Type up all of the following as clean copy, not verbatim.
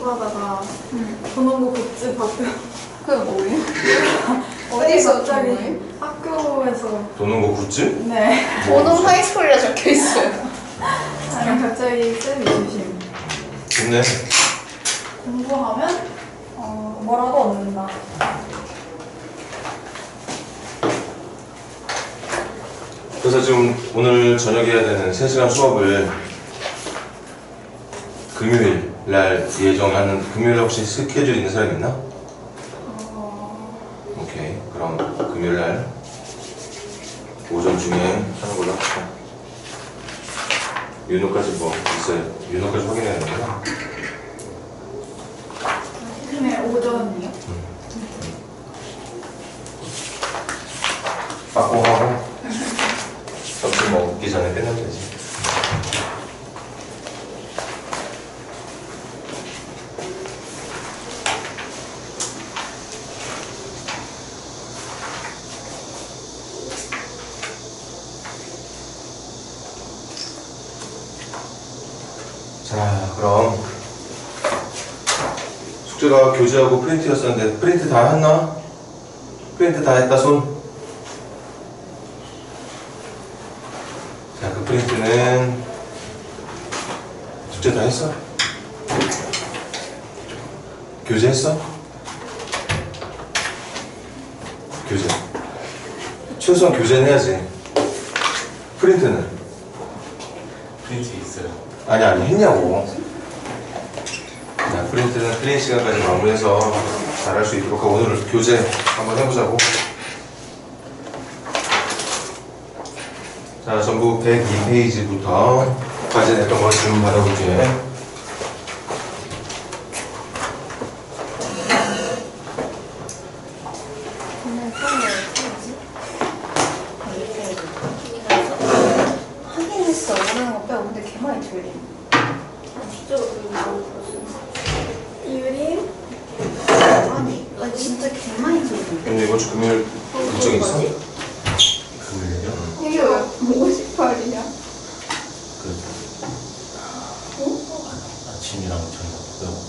공부하다가 도농구 굿즈 받고 그게 뭐예요? 어디서 어디서 갑자기 거예요? 학교에서 도농구 굿즈? 네 도농 하이스쿨이라 적혀있어요. 아니 갑자기 쌤이 주심 좋네. 공부하면 뭐라도 얻는다. 그래서 지금 오늘 저녁에 해야 되는 3시간 수업을 금요일 날 예정하는, 금요일 혹시 스케줄 있는 사람 있나? 오케이. 그럼 금요일 날 오전 중에 하는 걸로 합시다. 윤호까지 뭐 있어요? 윤호까지 확인해야 되나? 네 오전이요? 빠꾸 하고 점심 먹기 전에 끝내면 되지. 자, 그럼 숙제가 교재하고 프린트였었는데 프린트 다 했나? 프린트 다 했다 손? 자, 그 프린트는 숙제 다 했어? 교재 했어? 교재 최소한 교재는 해야지. 프린트는? 프린트 있어요. 아니 했냐고. 자, 프린트는 클린 시간까지 마무리해서 잘할 수 있도록 하고 오늘 교재 한번 해보자고. 자, 전부 102페이지부터 과제 냈던 걸 질문 받아볼게. 확인했어. 오는 거 빼고. 근데 개 많이 틀림. 유림 아니, 진짜 개 많이 틀림. 근데 이번 주 금요일 일정 있어? 금요일이요? 이게 왜 58이냐? 아침이랑 저녁 빼고.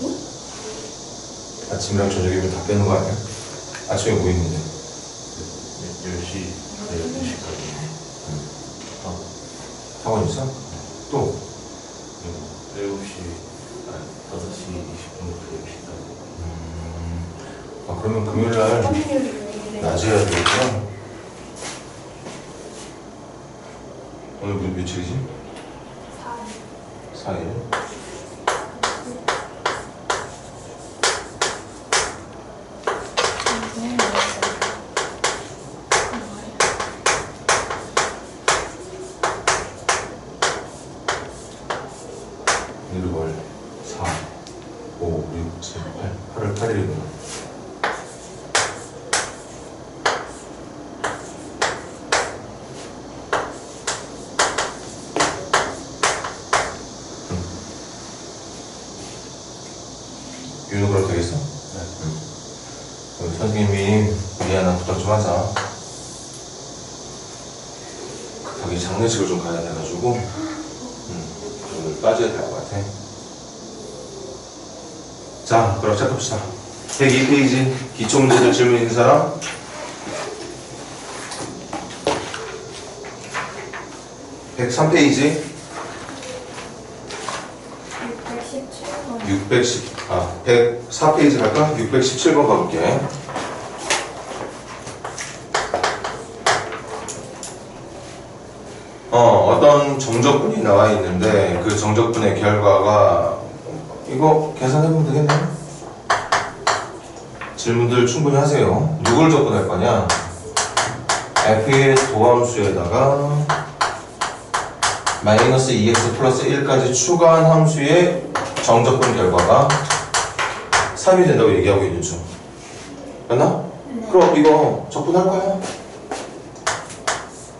아침이랑 저녁이면 다 빼는 거 아니야? 아침에 뭐 있는데? 10시, 12시까지. 학원 있어? 또? 7시, 5시 20분부터 10시까지. 아, 그러면 금요일날 낮에 해야 되겠구나. 오늘 며칠이지? 4일. 오늘 월 4, 5, 6, 7, 8, 8월 8일이구나. 윤호 그럼 되겠어? 네. 우리 선생님이 미안한 부탁 좀 하자. 급하게 장례식을 좀 가야 돼가지고 오늘 빠져야 될 것 같아. 자, 그럼 시작합시다. 102페이지 기초 문제들 질문 있는 사람? (103페이지) 104페이지 갈까? 617번 가볼게. 어떤 정적분이 나와 있는데 그 정적분의 결과가 이거 계산해보면 되겠네. 질문들 충분히 하세요. 누굴 접근할 거냐? f의 도함수에다가 마이너스 2x 플러스 1까지 추가한 함수의 정적분 결과가 3이 된다고 얘기하고 있는 중. 맞나? 그럼 이거 적분할 거야.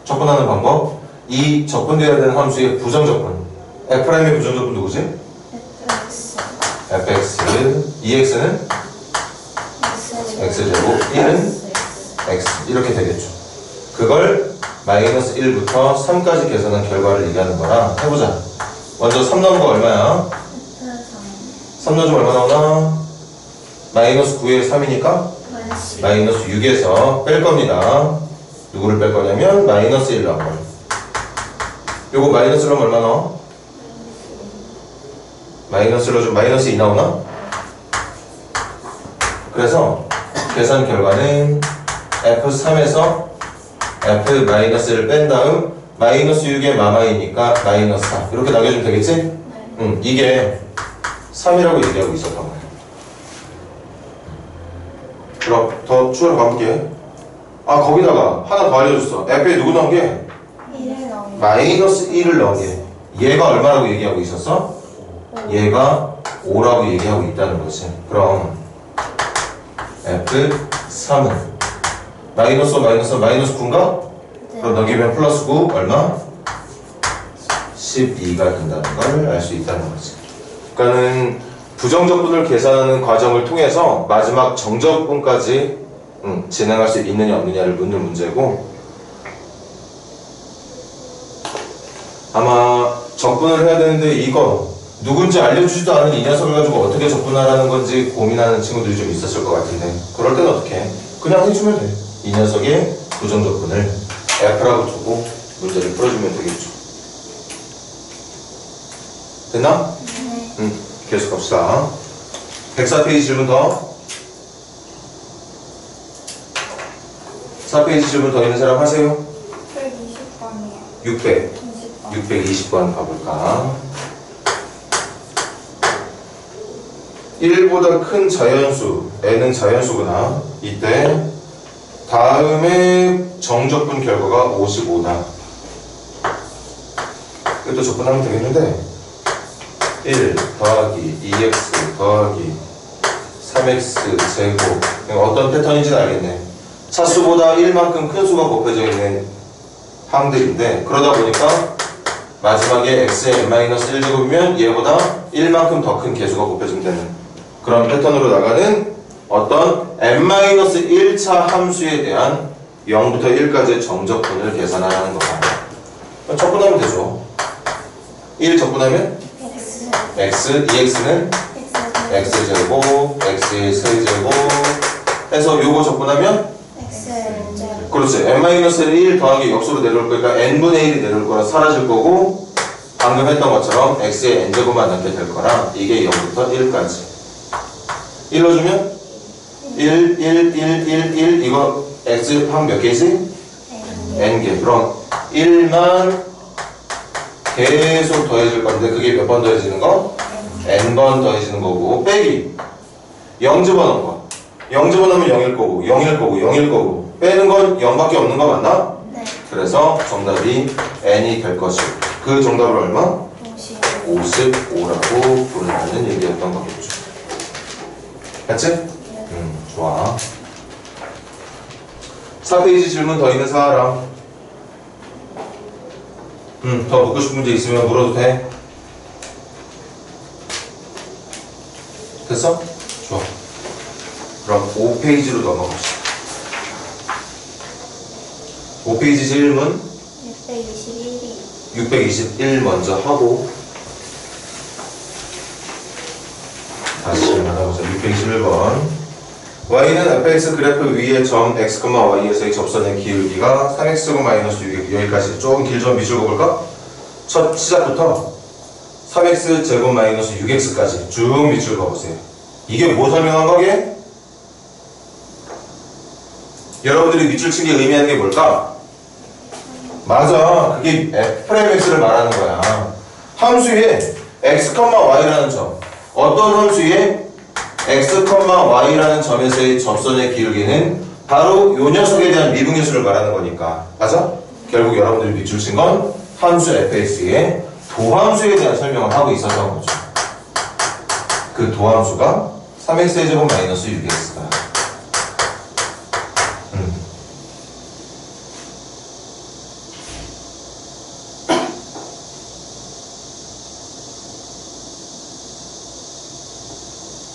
적분하는 방법. 이 적분되어야 되는 함수의 부정적분. f'의 부정적분 누구지? fx. 2x는 x제곱, 1은 x. 이렇게 되겠죠. 그걸 마이너스 1부터 3까지 계산한 결과를 얘기하는 거라 해보자. 먼저 3 넣은 거 얼마야? 3 3 넣어주면 얼마 나오나? 마이너스 9에 3이니까 마이너스 6에서 뺄 겁니다. 누구를 뺄 거냐면 마이너스 1 나올 거예요. 요거 마이너스로 하면 얼마 나와? 마이너스로 좀 마이너스 2 나오나? 그래서 계산 결과는 F3에서 F-1을 뺀 다음 마이너스 6에 마마이니까 마이너스 4 이렇게 나눠주면 되겠지? 응, 이게 3이라고 얘기하고 있었던 거예요. 그럼 더 추가로 가볼게. 아, 거기다가 하나 더 알려줬어. F에 누구 넣은 게? 1을 넣으면 마이너스 1을 넣은 게. 얘가 얼마라고 얘기하고 있었어? 얘가 5라고 얘기하고 있다는 거지. 그럼 F3은 마이너스 마이너스 9인가? 그럼 넘기면 플러스 9 얼마? 12가 된다는 걸 알 수 있다는 거지. 그러니까는 부정적분을 계산하는 과정을 통해서 마지막 정적분까지 진행할 수 있느냐 없느냐를 묻는 문제고, 아마 적분을 해야 되는데 이거 누군지 알려주지도 않은 이 녀석을 가지고 어떻게 적분하라는 건지 고민하는 친구들이 좀 있었을 것 같은데, 그럴 때는 어떻게 해? 그냥 해주면 돼. 이 녀석의 부정적분을 F라고 두고 문제를 풀어주면 되겠죠. 됐나? 네. 계속 갑시다. 104페이지 질문 더. 4페이지 질문 더 있는 사람 하세요. 120번이요. 600. 20번. 620번 가볼까? 1보다 큰 자연수, n은 자연수구나. 이때 다음에 정적분 결과가 55다. 이것도 적분하면 되겠는데 1 더하기 2x 더하기 3x 제곱, 어떤 패턴인지는 알겠네. 차수보다 1만큼 큰 수가 곱해져 있는 항들인데, 그러다 보니까 마지막에 x의 n-1제곱이면 얘보다 1만큼 더 큰 개수가 곱해지면 되는 그런 패턴으로 나가는 어떤 n-1차 함수에 대한 0부터 1까지의 정적분을 계산하라는 거다. 적분하면 되죠. 1 적분하면 x, 2x는 x제곱, x의 세제곱 해서 요거 적분하면 그렇지. n-를 1 더하기 역수로 내려올 거니까 n분의 1이 내려올 거라 사라질 거고, 방금 했던 것처럼 x의 n제곱만 남게 될 거라 이게 0부터 1까지 1 넣어주면 1, 1, 1, 1, 1 이거 x 한 몇 개지? n개. 그럼 1만 계속 더해질 건데 그게 몇 번 더해지는 거? n번 더해지는 거고, 빼기 0 집어넣은 거 0 집어넣으면 0일 거고 0일 거고 0일 거고, 빼는 건 0밖에 없는 거 맞나? 네. 그래서 정답이 n이 될 것이고, 그 정답을 얼마? 55라고 부른다는 얘기였던 거겠죠. 맞지? 좋아. 4페이지 질문 더 있는 사람. 더 묻고 싶은 문제 있으면 물어도 돼. 됐어? 좋아. 그럼 5페이지로 넘어갑시다. 5페이지 질문 621 먼저 하고 다시 질문해보자. 621번. y는 fx 그래프 위의 점 x, y에서의 접선의 기울기가 3x-6 여기까지. 조금 길죠? 밑줄 그어볼까? 첫 시작부터 3x 제곱 마이너스 6x까지 쭉 밑줄 그어보세요. 이게 뭐 설명한 거게? 여러분들이 밑줄 친 게 의미하는 게 뭘까? 맞아. 그게 f'x를 말하는 거야. 함수에 x, y라는 점. 어떤 함수에 x, y라는 점에서의 접선의 기울기는 바로 요 녀석에 대한 미분계수를 말하는 거니까. 맞아? 결국 여러분들이 밑줄 친 건 함수 fx의 도함수에 대한 설명을 하고 있었던 거죠. 그 도함수가 3x의 제곱 마이너스 6x다.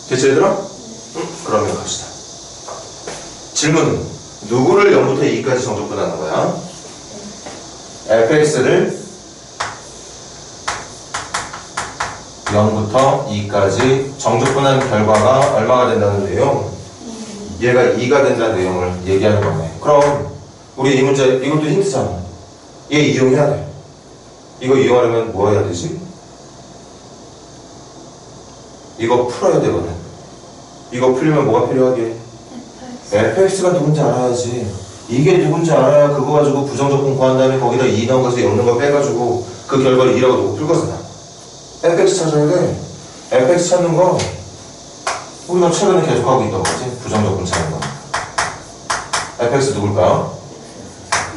됐죠, 얘들아? 그러면 갑시다. 질문은 누구를 0부터 2까지 정적분하는 거야? fx를 0부터 2까지 정적분한 결과가 얼마가 된다는 내용? 얘가 2가 된다는 내용을 얘기하는 거네. 그럼 우리 이 문제 이것도 힌트잖아. 얘 이용해야 돼. 이거 이용하려면 뭐 해야 되지? 이거 풀어야 되거든. 이거 풀려면 뭐가 필요하게? fx가 누군지 알아야지. 이게 누군지 알아야 그거 가지고 부정적분 구한 다음에 거기다 2 넣어서 0 넣은 거 빼가지고 그 결과를 2라고 놓고 풀 거잖아. fx 찾아야 돼. fx 찾는 거 우리가 최근에 계속 하고 있던 거지. 부정적분 찾는 거. fx 누굴까?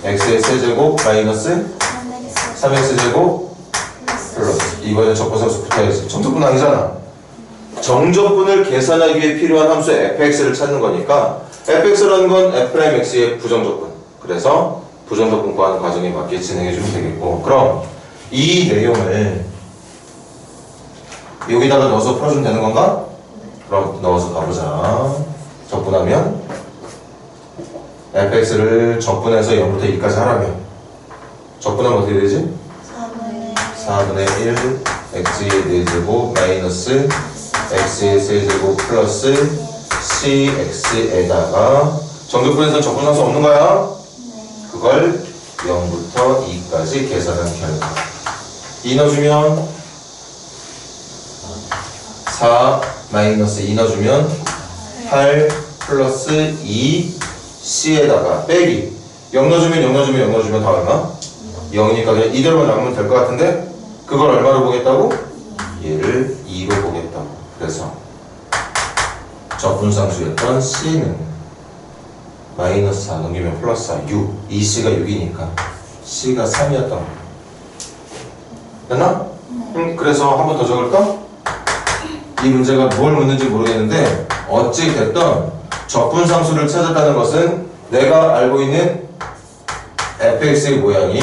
x의 세제곱 마이너스 3x 제곱 플러스 이거에 적분상수 붙어야지. 정적분 아니잖아. 정적분을 계산하기 위해 필요한 함수 fx를 찾는 거니까 fx라는 건 f'x의 부정적분. 그래서 부정적분 구하는 과정에 맞게 진행해주면 되겠고, 그럼 이 내용을 여기다가 넣어서 풀어주면 되는 건가? 그럼 넣어서 가보자. 적분하면 fx를 적분해서 0부터 2까지 하라면 적분하면 어떻게 되지? 4분의 1 x의 4제곱 마이너스 x의 세제곱 플러스 cx에다가 정적분에서는 적분상수 없는 거야? 그걸 0부터 2까지 계산한 결과 2 넣어주면 4 마이너스 2 넣어주면 8 플러스 2 c에다가 빼기 0 넣어주면 0 넣어주면 0 넣어주면 다 얼마? 0이니까 그냥 이대로만 남으면 될 것 같은데 그걸 얼마로 보겠다고? 얘를 2로 보겠다고. 그래서 적분상수였던 c는 마이너스 4 넘기면 플러스 4 6 2c가 6이니까 c가 3이었던 거 됐나? 그래서 한 번 더 적을까? 이 문제가 뭘 묻는지 모르겠는데 어찌 됐든 적분상수를 찾았다는 것은 내가 알고 있는 fx의 모양이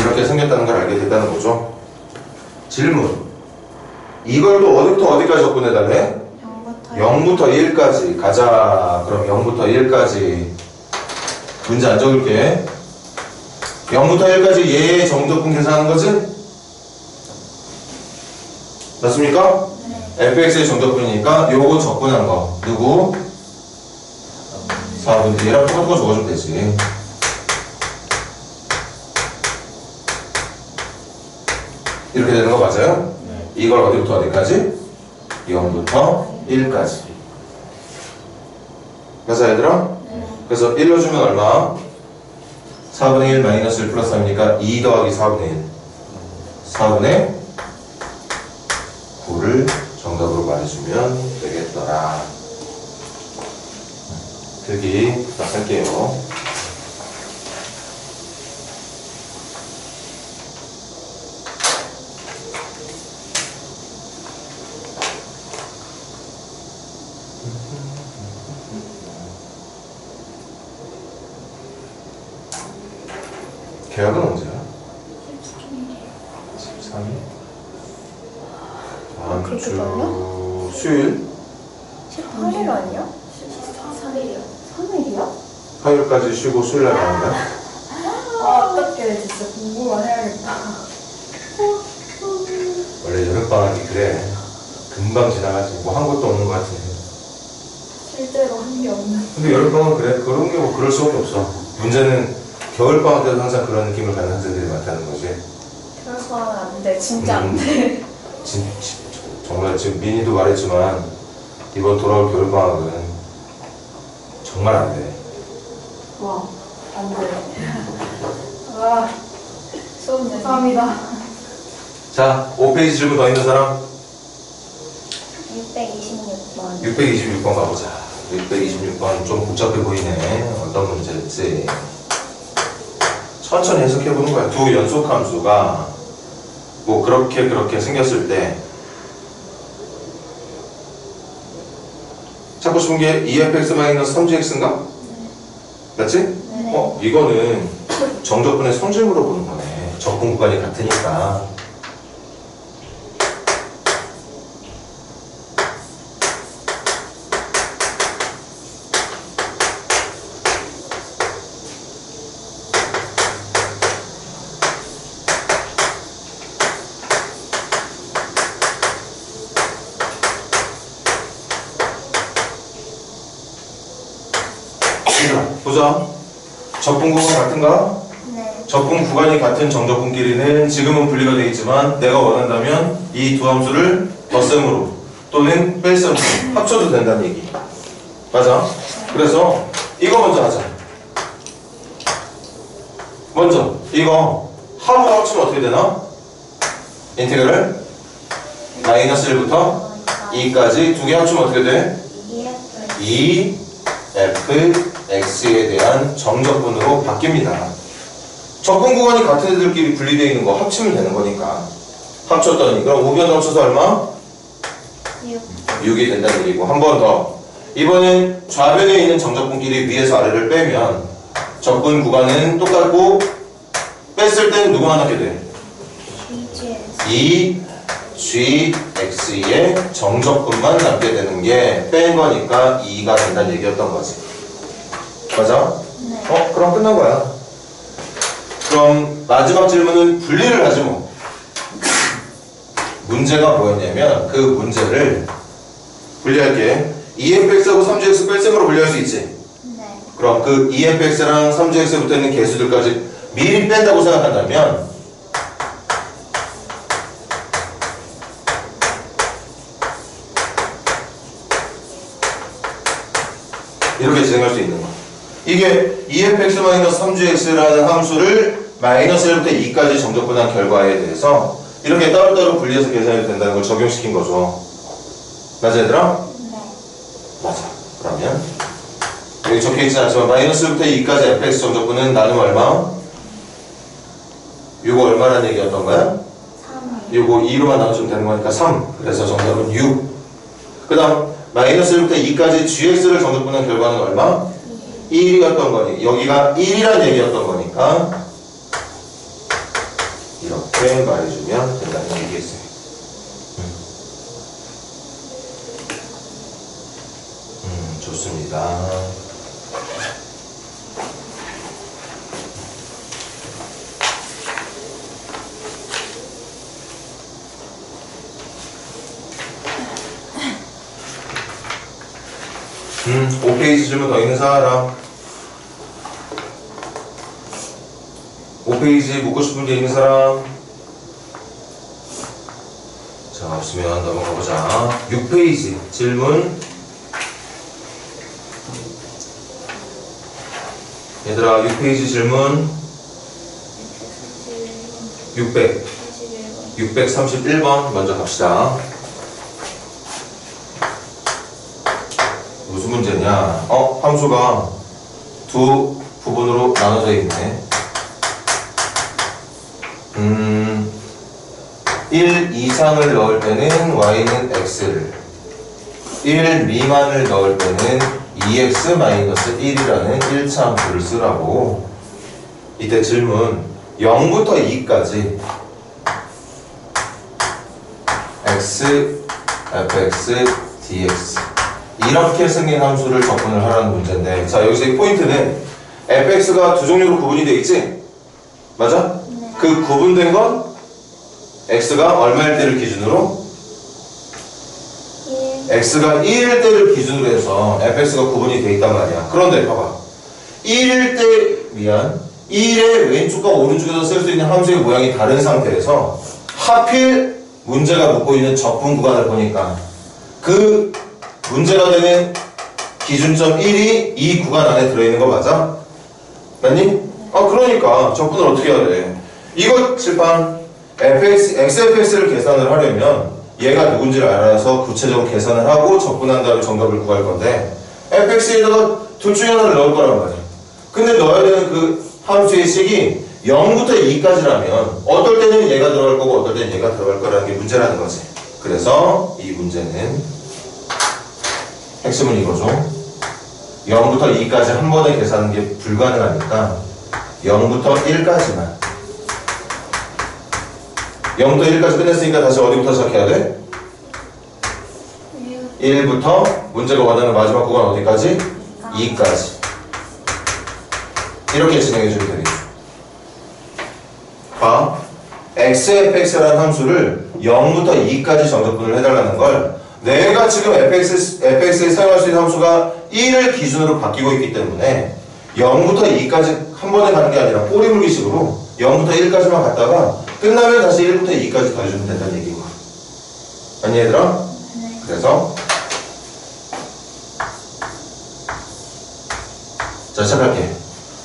이렇게 생겼다는 걸 알게 됐다는 거죠. 질문. 이걸 또 어디부터 어디까지 적분해달래? 0부터 1까지 가자. 그럼 0부터 1까지 문제 안 적을게. 0부터 1까지 얘의 정적분 계산하는 거지? 맞습니까? fx의 정적분이니까 요거 적분한 거 누구? 4분의 1이랑 똑같은 거 적어주면 되지. 이렇게 되는 거 맞아요? 이걸 어디부터 어디까지? 0부터 1까지. 맞아 얘들아? 그래서 1 넣어주면 얼마? 4분의 1 마이너스 1 플러스 3이니까 2 더하기 4분의 1 4분의 9를 정답으로 말해주면 되겠더라. 필기 부탁할게요. 계약은 언제야? 13일? 다음 주 수요일? 18일 아니야? 3일이요. 3일이야? 화요일까지 쉬고 수요일날 가는 거야? 아, 어떡해. 진짜 공부만 해야겠다. 원래 여름방학이 그래. 금방 지나가지. 뭐 한 것도 없는 것 같은데. 실제로 한 게 없는. 근데 여름방학은 그래. 그런 게 뭐 그럴 수밖에 없어. 문제는 겨울방학 때도 항상 그런 느낌을 갖는 학생들이 많다는 거지. 그래서 하면 안 돼. 진짜 안 돼. 정말 지금 민희도 말했지만 이번 돌아올 겨울방학은 정말 안 돼. 와, 안 돼. 와, 수업 감사합니다. 자, 5페이지 질문 더 있는 사람? 626번. 626번 가보자. 626번 좀 복잡해 보이네. 어떤 문제일지. 천천히 해석해보는 거야. 두 연속함수가 뭐 그렇게 생겼을 때 찾고 싶은 게 2fx-3gx인가? 맞지? 네. 이거는 정적분의 성질물로 보는 거네. 적분 구간이 같으니까. 보자. 적분 구간 같은가? 네. 적분 구간이 같은 정적분끼리는 지금은 분리가 되어 있지만 내가 원한다면 이 두 함수를 덧셈으로 또는 뺄셈으로 합쳐도 된다는 얘기. 맞아? 그래서 이거 먼저 하자. 먼저 이거 하루로 합치면 어떻게 되나? 인테그럴 마이너스 1부터 2까지 두 개 합치면 어떻게 돼? 2fx에 대한 정적분으로 바뀝니다. 적분 구간이 같은 애들끼리 분리되어 있는 거 합치면 되는 거니까 합쳤더니 그럼 우변 합쳐서 얼마? 6이 된다는 얘기고 한 번 더 이번엔 좌변에 있는 정적분끼리 위에서 아래를 빼면 적분 구간은 똑같고 뺐을 때는 누구만 남게 돼? 이 gx의 정적분만 남게 되는 게 뺀 거니까 2가 된다는 얘기였던 거지. 맞아? 네. 그럼 끝난 거야. 그럼 마지막 질문은 분리를 하지 뭐. 문제가 뭐였냐면 그 문제를 분리할게. 2fx하고 3gx 뺄셈으로 분리할 수 있지. 네. 그럼 그 2fx랑 3gx에 붙어있는 개수들까지 미리 뺀다고 생각한다면 이렇게 진행할 수 있는 거야. 이게 2fx-3gx라는 함수를 마이너스 1부터 2까지 정적분한 결과에 대해서 이렇게 따로따로 분리해서 계산해도 된다는 걸 적용시킨 거죠. 맞아 얘들아? 네. 맞아. 그러면 여기 적혀있진 않지만 마이너스 1부터 2까지 fx 정적분은 나누면 얼마? 요거 얼마라는 얘기였던 거야? 3. 요거 2로만 나눠주면 되는 거니까 3. 그래서 정답은 6. 그 다음 마이너스 1부터 2까지 gx를 정적분한 결과는 얼마? 1이었던 거니 여기가 1이란 얘기였던 거니까 이렇게 말해주면 된다는 얘기겠어요. 좋습니다. 음, 5페이지 질문 더 있는 사람? 5페이지 묻고 싶은 게 있는 사람? 자, 없으면 넘어가 보자. 6페이지 질문. 얘들아, 6페이지 질문. 631번 먼저 갑시다. 무슨 문제냐? 함수가 두 부분으로 나눠져 있네. 1 이상을 넣을 때는 y는 x를, 1 미만을 넣을 때는 2x-1이라는 1차 함수를 쓰라고. 이때 질문 0부터 2까지 x, fx, dx 이렇게 생긴 함수를 적분을 하라는 문제인데, 자 여기서 이 포인트는 fx가 두 종류로 구분이 되어 있지? 맞아? 네. 그 구분된 건 x가 얼마일 때를 기준으로? 1. x가 1일 때를 기준으로 해서 fx가 구분이 되어 있단 말이야. 그런데 봐봐. 1일 때 미안 1의 왼쪽과 오른쪽에서 쓸 수 있는 함수의 모양이 다른 상태에서 하필 문제가 묻고 있는 적분 구간을 보니까 그 문제가 되는 기준점 1이 이 구간 안에 들어있는 거 맞아? 맞니? 그러니까 적분을 어떻게 해야 돼? 이거 칠판 xfx를 계산을 하려면 얘가 누군지를 알아서 구체적으로 계산을 하고 적분한 다음에 정답을 구할 건데 fx에다가 둘 중에 하나를 넣을 거란 말이야. 근데 넣어야 되는 그 함수의 식이 0부터 2까지라면 어떨 때는 얘가 들어갈 거고 어떨 때는 얘가 들어갈 거라는 게 문제라는 거지. 그래서 이 문제는 핵심은 이거죠. 0부터 2까지 한 번에 계산하는 게 불가능하니까 0부터 1까지만 0부터 1까지 끝냈으니까 다시 어디부터 시작해야 돼? 1부터 문제가 원하는 마지막 구간 어디까지? 2까지 이렇게 진행해주면 되겠죠. 봐, xfx라는 함수를 0부터 2까지 정적분을 해달라는 걸 내가 지금 fx에 사용할 수 있는 함수가 1을 기준으로 바뀌고 있기 때문에 0부터 2까지 한 번에 가는 게 아니라 꼬리물기식으로 0부터 1까지만 갔다가 끝나면 다시 1부터 2까지 더해주면 된다는 얘기고. 아니 얘들아? 그래서 자 시작할게.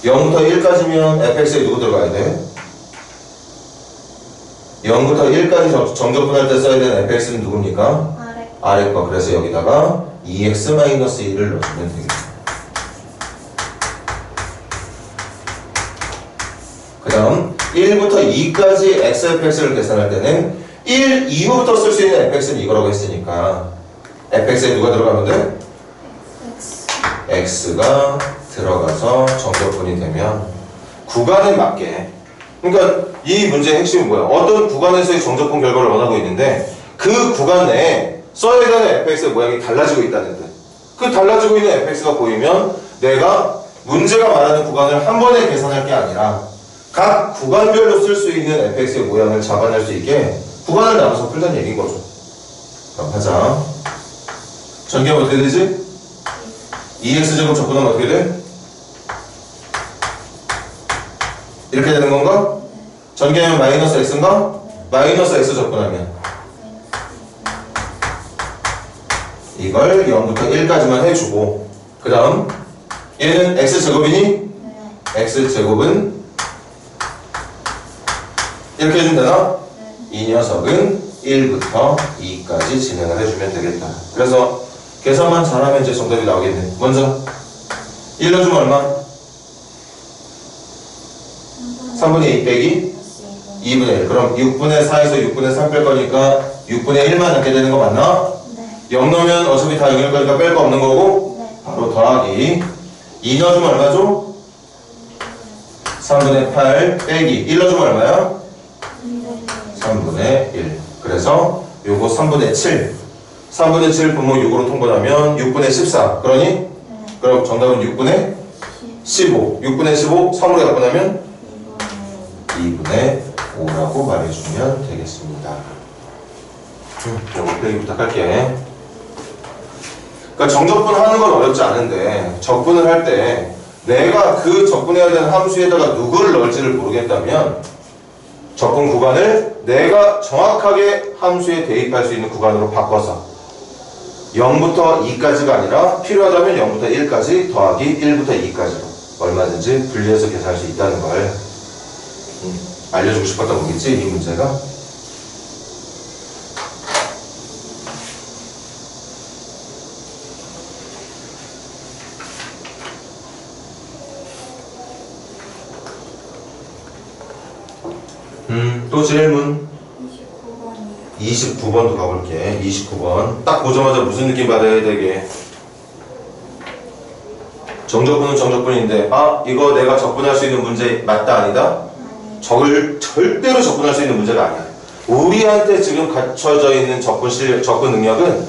0부터 1까지면 fx에 누구 들어가야 돼? 0부터 1까지 정적분할 때 써야 되는 fx는 누굽니까? 아래 거. 그래서 여기다가 2x-1을 넣어주면 되겠다. 그 다음 1부터 2까지 xfx를 계산할 때는 1 이후부터 쓸 수 있는 fx는 이거라고 했으니까 fx에 누가 들어가면 돼? x가 들어가서 정적분이 되면 구간에 맞게, 그러니까 이 문제의 핵심은 뭐야? 어떤 구간에서의 정적분 결과를 원하고 있는데 그 구간 내에 써야 되는 fx의 모양이 달라지고 있다는 뜻. 그 달라지고 있는 fx가 보이면 내가 문제가 말하는 구간을 한 번에 계산할 게 아니라 각 구간별로 쓸 수 있는 fx의 모양을 잡아낼 수 있게 구간을 나눠서 풀자는 얘기인 거죠. 그럼 하자. 전개하면 어떻게 되지? 2x제곱 적분하면 어떻게 돼? 이렇게 되는 건가? 전개하면 마이너스 x인가? 마이너스 x 적분하면 이걸 0부터 1까지만 해주고 그 다음 얘는 x제곱이니? x제곱은 이렇게 해주면 되나? 이 녀석은 1부터 2까지 진행을 해주면 되겠다. 그래서 계산만 잘하면 이제 정답이 나오겠네. 먼저 1 넣어주면 얼마? 3분의 2 빼기 2분의 1. 그럼 6분의 4에서 6분의 3 뺄 거니까 6분의 1만 넣게 되는 거 맞나? 네. 0 넣으면 어차피 다 0일 거니까 뺄 거 없는 거고 네. 바로 더하기 2 넣어주면 얼마죠? 3분의 8 빼기 1 넣어주면 얼마야? 3분의 1. 그래서 요거 3분의 7. 3분의 7 분모 6으로 통분하면 6분의 14. 그러니? 네. 그럼 정답은 6분의 15. 6분의 15 3으로 갖고 나면 2분의 5라고 말해주면 되겠습니다. 요거 빼기 부탁할게. 그러니까 정적분 하는 건 어렵지 않은데 적분을 할 때 내가 그 적분해야 되는 함수에다가 누구를 넣을지를 모르겠다면 적분 구간을 내가 정확하게 함수에 대입할 수 있는 구간으로 바꿔서 0부터 2까지가 아니라 필요하다면 0부터 1까지 더하기 1부터 2까지로 얼마든지 분리해서 계산할 수 있다는 걸 알려주고 싶었던 거겠지, 이 문제가? 또 질문 29번도 가볼게. 29번 딱 보자마자 무슨 느낌 받아야 되게? 정적분은 정적분인데 아 이거 내가 적분할 수 있는 문제 맞다 아니다? 적을 절대로 적분할 수 있는 문제가 아니야. 우리한테 지금 갖춰져 있는 적분 능력은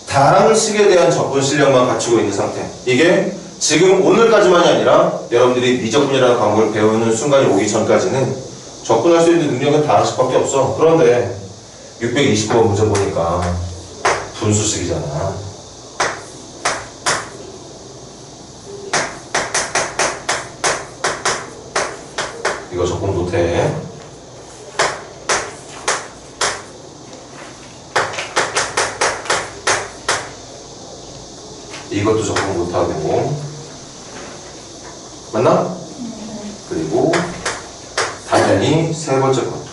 다항식에 대한 적분 실력만 갖추고 있는 상태. 이게 지금 오늘까지만이 아니라 여러분들이 미적분이라는 과목을 배우는 순간이 오기 전까지는 적분할 수 있는 능력은 다항식밖에 없어. 그런데 629번 문제 보니까 분수식이잖아. 이거 적분 못해. 이것도 적분 못하고. 맞나? 그리고 당연히 세 번째 것도.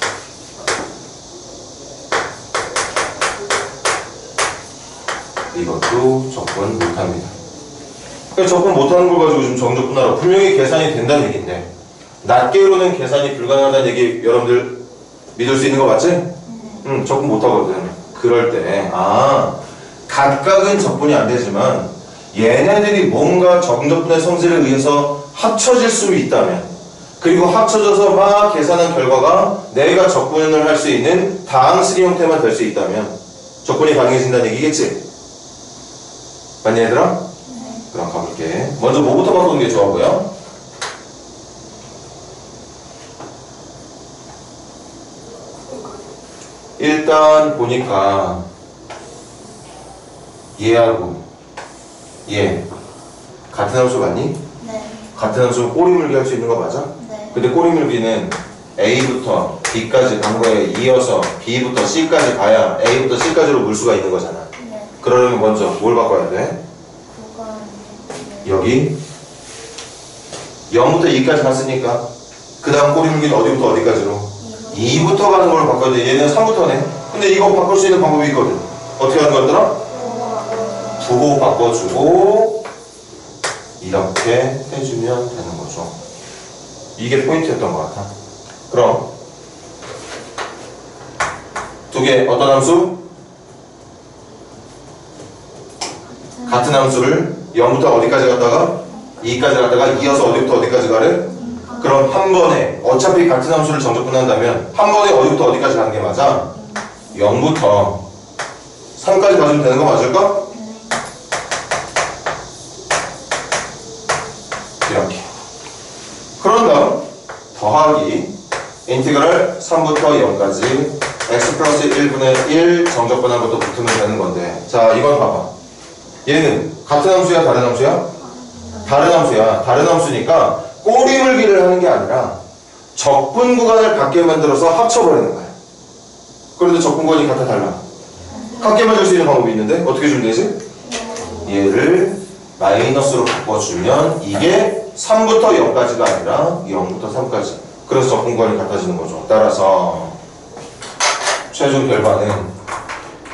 이것도 적분 못합니다. 그러니까 적분 못하는 걸 가지고 지금 정적분하라고 분명히 계산이 된다는 얘기인데 낱개로는 계산이 불가능하다는 얘기 여러분들 믿을 수 있는 거 맞지? 응, 적분 못하거든. 그럴 때 각각은 적분이 안 되지만 얘네들이 뭔가 정적분의 성질에 의해서 합쳐질 수 있다면 그리고 합쳐져서 막 계산한 결과가 내가 적분을 할 수 있는 다항식의 형태만 될 수 있다면 적분이 가능해진다는 얘기겠지? 맞니 얘들아? 그럼 가볼게. 먼저 뭐부터 바꾸는 게 좋아 보여? 일단 보니까 얘하고 얘 같은 함수 맞니? 네. 같은 함수는 꼬리물기 할 수 있는 거 맞아? 네. 근데 꼬리물기는 A부터 B까지 간 거에 이어서 B부터 C까지 가야 A부터 C까지로 물 수가 있는 거잖아. 네. 그러려면 먼저 뭘 바꿔야 돼? 그건 네. 여기 0부터 2까지 갔으니까 그 다음 꼬리물기는 어디부터 어디까지로? 2부터 가는 걸로 바꿔야 돼. 얘는 3부터네. 근데 이거 바꿀 수 있는 방법이 있거든. 어떻게 하는 거였더라? 부호 바꿔주고 이렇게 해주면 되는 거죠. 이게 포인트였던 것 같아. 그럼 두 개 어떤 함수? 같은 함수를 0부터 어디까지 갔다가 2까지 갔다가 이어서 어디부터 어디까지 가래? 그럼 한 번에 어차피 같은 함수를 정적분한다면 한 번에 어디부터 어디까지 가는 게 맞아? 0부터 3까지 가주면 되는 거 맞을까? 이렇게. 그런 다음 더하기 인티그랄 3부터 0까지 x 플러스 1분의 1 정적분한 것도 붙으면 되는 건데, 자 이건 봐봐. 얘는 같은 함수야 다른 함수야? 다른 함수야. 다른 함수니까 꼬리물기를 하는 게 아니라 적분 구간을 같게 만들어서 합쳐버리는 거야. 그런데 적분 구간이 같아 달라. 같게 만들 수 있는 방법이 있는데 어떻게 주면 되지? 얘를 마이너스로 바꿔주면 이게 3부터 0까지가 아니라 0부터 3까지. 그래서 적분 구간이 같아지는 거죠. 따라서 최종 결과는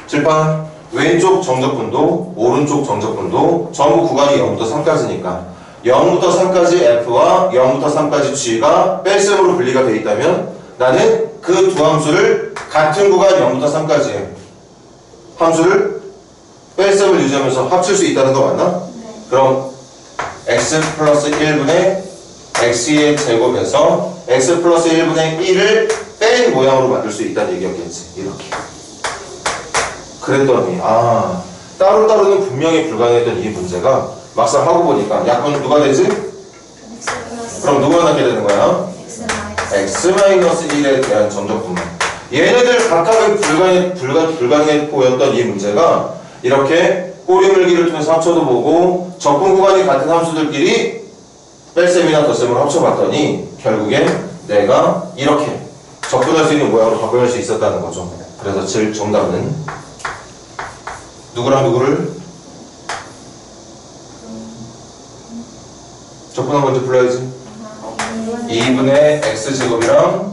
칠판 왼쪽 정적분도 오른쪽 정적분도 전부 구간이 0부터 3까지니까 0부터 3까지 F와 0부터 3까지 G가 뺄셈으로 분리가 되어 있다면 나는 그 두 함수를 같은 구간 0부터 3까지의 함수를 뺄셈을 유지하면서 합칠 수 있다는 거 맞나? 네. 그럼 x 플러스 1분의 x의 제곱에서 x 플러스 1분의 1을 뺀 모양으로 만들 수 있다는 얘기였겠지. 이렇게. 그랬더니 따로따로는 분명히 불가능했던 이 문제가 막상 하고 보니까 약분은 누가 되지? 그럼 누가 낳게 되는 거야? x-1에 대한 정적분만. 얘네들 각각은 불가능해 보였던 이 문제가 이렇게 꼬리물기를 통해서 합쳐도 보고 적분 구간이 같은 함수들끼리 뺄셈이나 덧셈을 합쳐봤더니 결국엔 내가 이렇게 적분할 수 있는 모양으로 바꿔낼 수 있었다는 거죠. 그래서 즉 정답은 누구랑 누구를? 적분한 먼저 불러야지. 2분의 x제곱이랑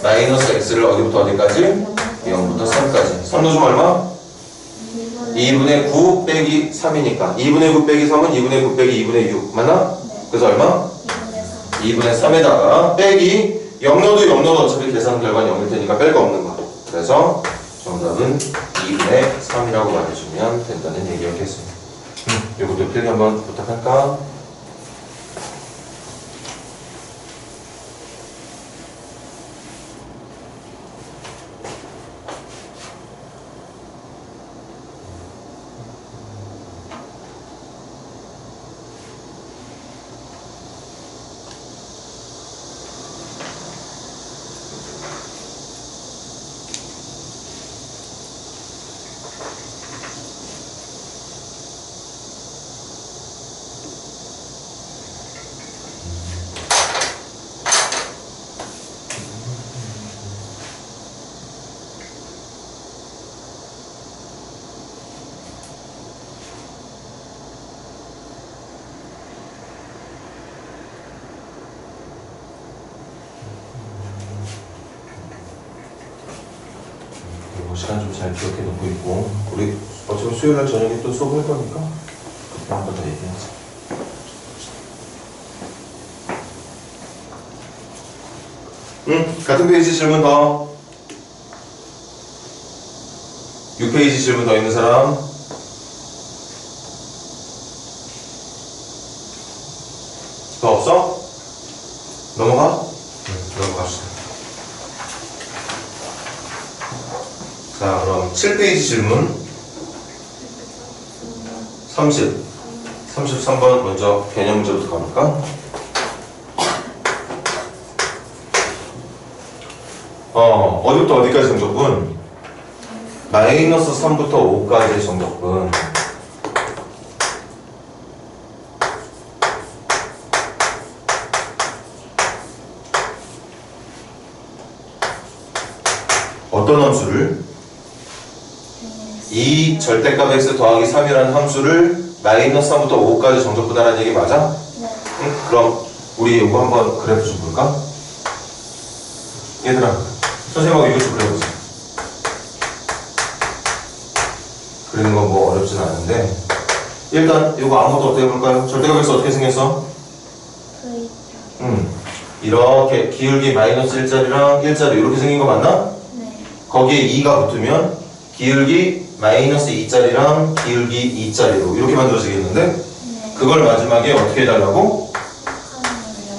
마이너스 x를 어디부터 어디까지? 0부터 3까지. 3 넣어주면 얼마? 2분의 9 빼기 3이니까 2분의 9 빼기 3은 2분의 9 빼기 2분의 6 맞나? 그래서 얼마? 2분의 3에다가 빼기 0 넣어도 0 넣어도 어차피 계산 결과는 0일 테니까 뺄 거 없는 거. 그래서 정답은 2분의 3이라고 말해주면 된다는 얘기였겠습니다. 이것도 필기 한번 부탁할까? 시간 좀 잘 기억해 놓고 있고, 우리 어차피 수요일날 저녁에 또 수업할 거니까 그때 한 번 더 얘기하자. 같은 페이지 질문 더. 6페이지 질문 더 있는 사람? 더 없어? 넘어가? 넘어갑시다. 자, 그럼 7페이지 질문 33번 먼저 개념 문제부터 가볼까? 어디부터 어디까지 정적분? 마이너스 3부터 5까지 정적분. 어떤 함수를? 이 절대값 x 더하기 3이라는 함수를 마이너스 3부터 5까지 정적분하라는 얘기 맞아? 네. 응? 그럼 우리 이거 한번 그래프 좀 볼까? 얘들아, 선생님하고 이거 좀 그려보자. 그리는 건 뭐 어렵진 않은데 일단 이거 아무것도 어떻게 해볼까요? 절대값 x 어떻게 생겼어? 이렇게 기울기 마이너스 1짜리랑 1짜리 이렇게 생긴 거 맞나? 네. 거기에 2가 붙으면 기울기 마이너스 2짜리랑 기울기 2짜리로 이렇게 만들어지겠는데 네. 그걸 마지막에 어떻게 해달라고?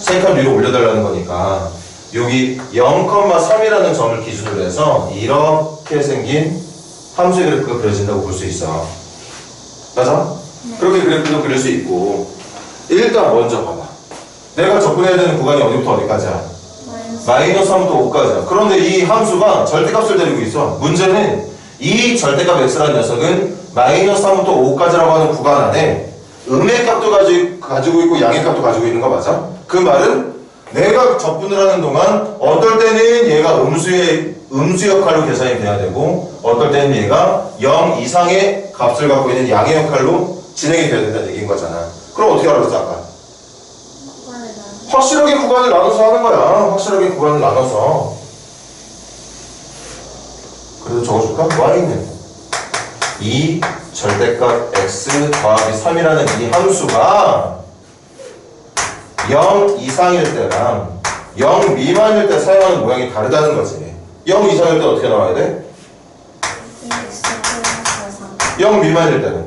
세 칸 위로 올려달라는 거니까 여기 0,3이라는 점을 기준으로 해서 이렇게 생긴 함수의 그래프가 그려진다고 볼 수 있어. 맞아? 네. 그렇게 그래프도 그릴 수 있고 일단 먼저 봐봐. 내가 접근해야 되는 구간이 어디부터 어디까지야? 마이너스 3부터 5까지야. 그런데 이 함수가 절대값을 데리고 있어. 문제는 이 절대값 x라는 녀석은 마이너스 3부터 5까지라고 하는 구간 안에 음의 값도 가지고 있고 양의 값도 가지고 있는 거 맞아? 그 말은 내가 접근을 하는 동안 어떨 때는 얘가 음수 역할로 계산이 돼야 되고 어떨 때는 얘가 0 이상의 값을 갖고 있는 양의 역할로 진행이 돼야 된다는 얘기인 거잖아. 그럼 어떻게 알았어 아까? 확실하게 구간을 나눠서 하는 거야. 확실하게 구간을 나눠서. 그래서 적어줄까? y는 이 절대값 x 더하기 3이라는 이 함수가 0 이상일 때랑 0 미만일 때 사용하는 모양이 다르다는 거지. 0 이상일 때 어떻게 나와야 돼? 0 미만일 때는?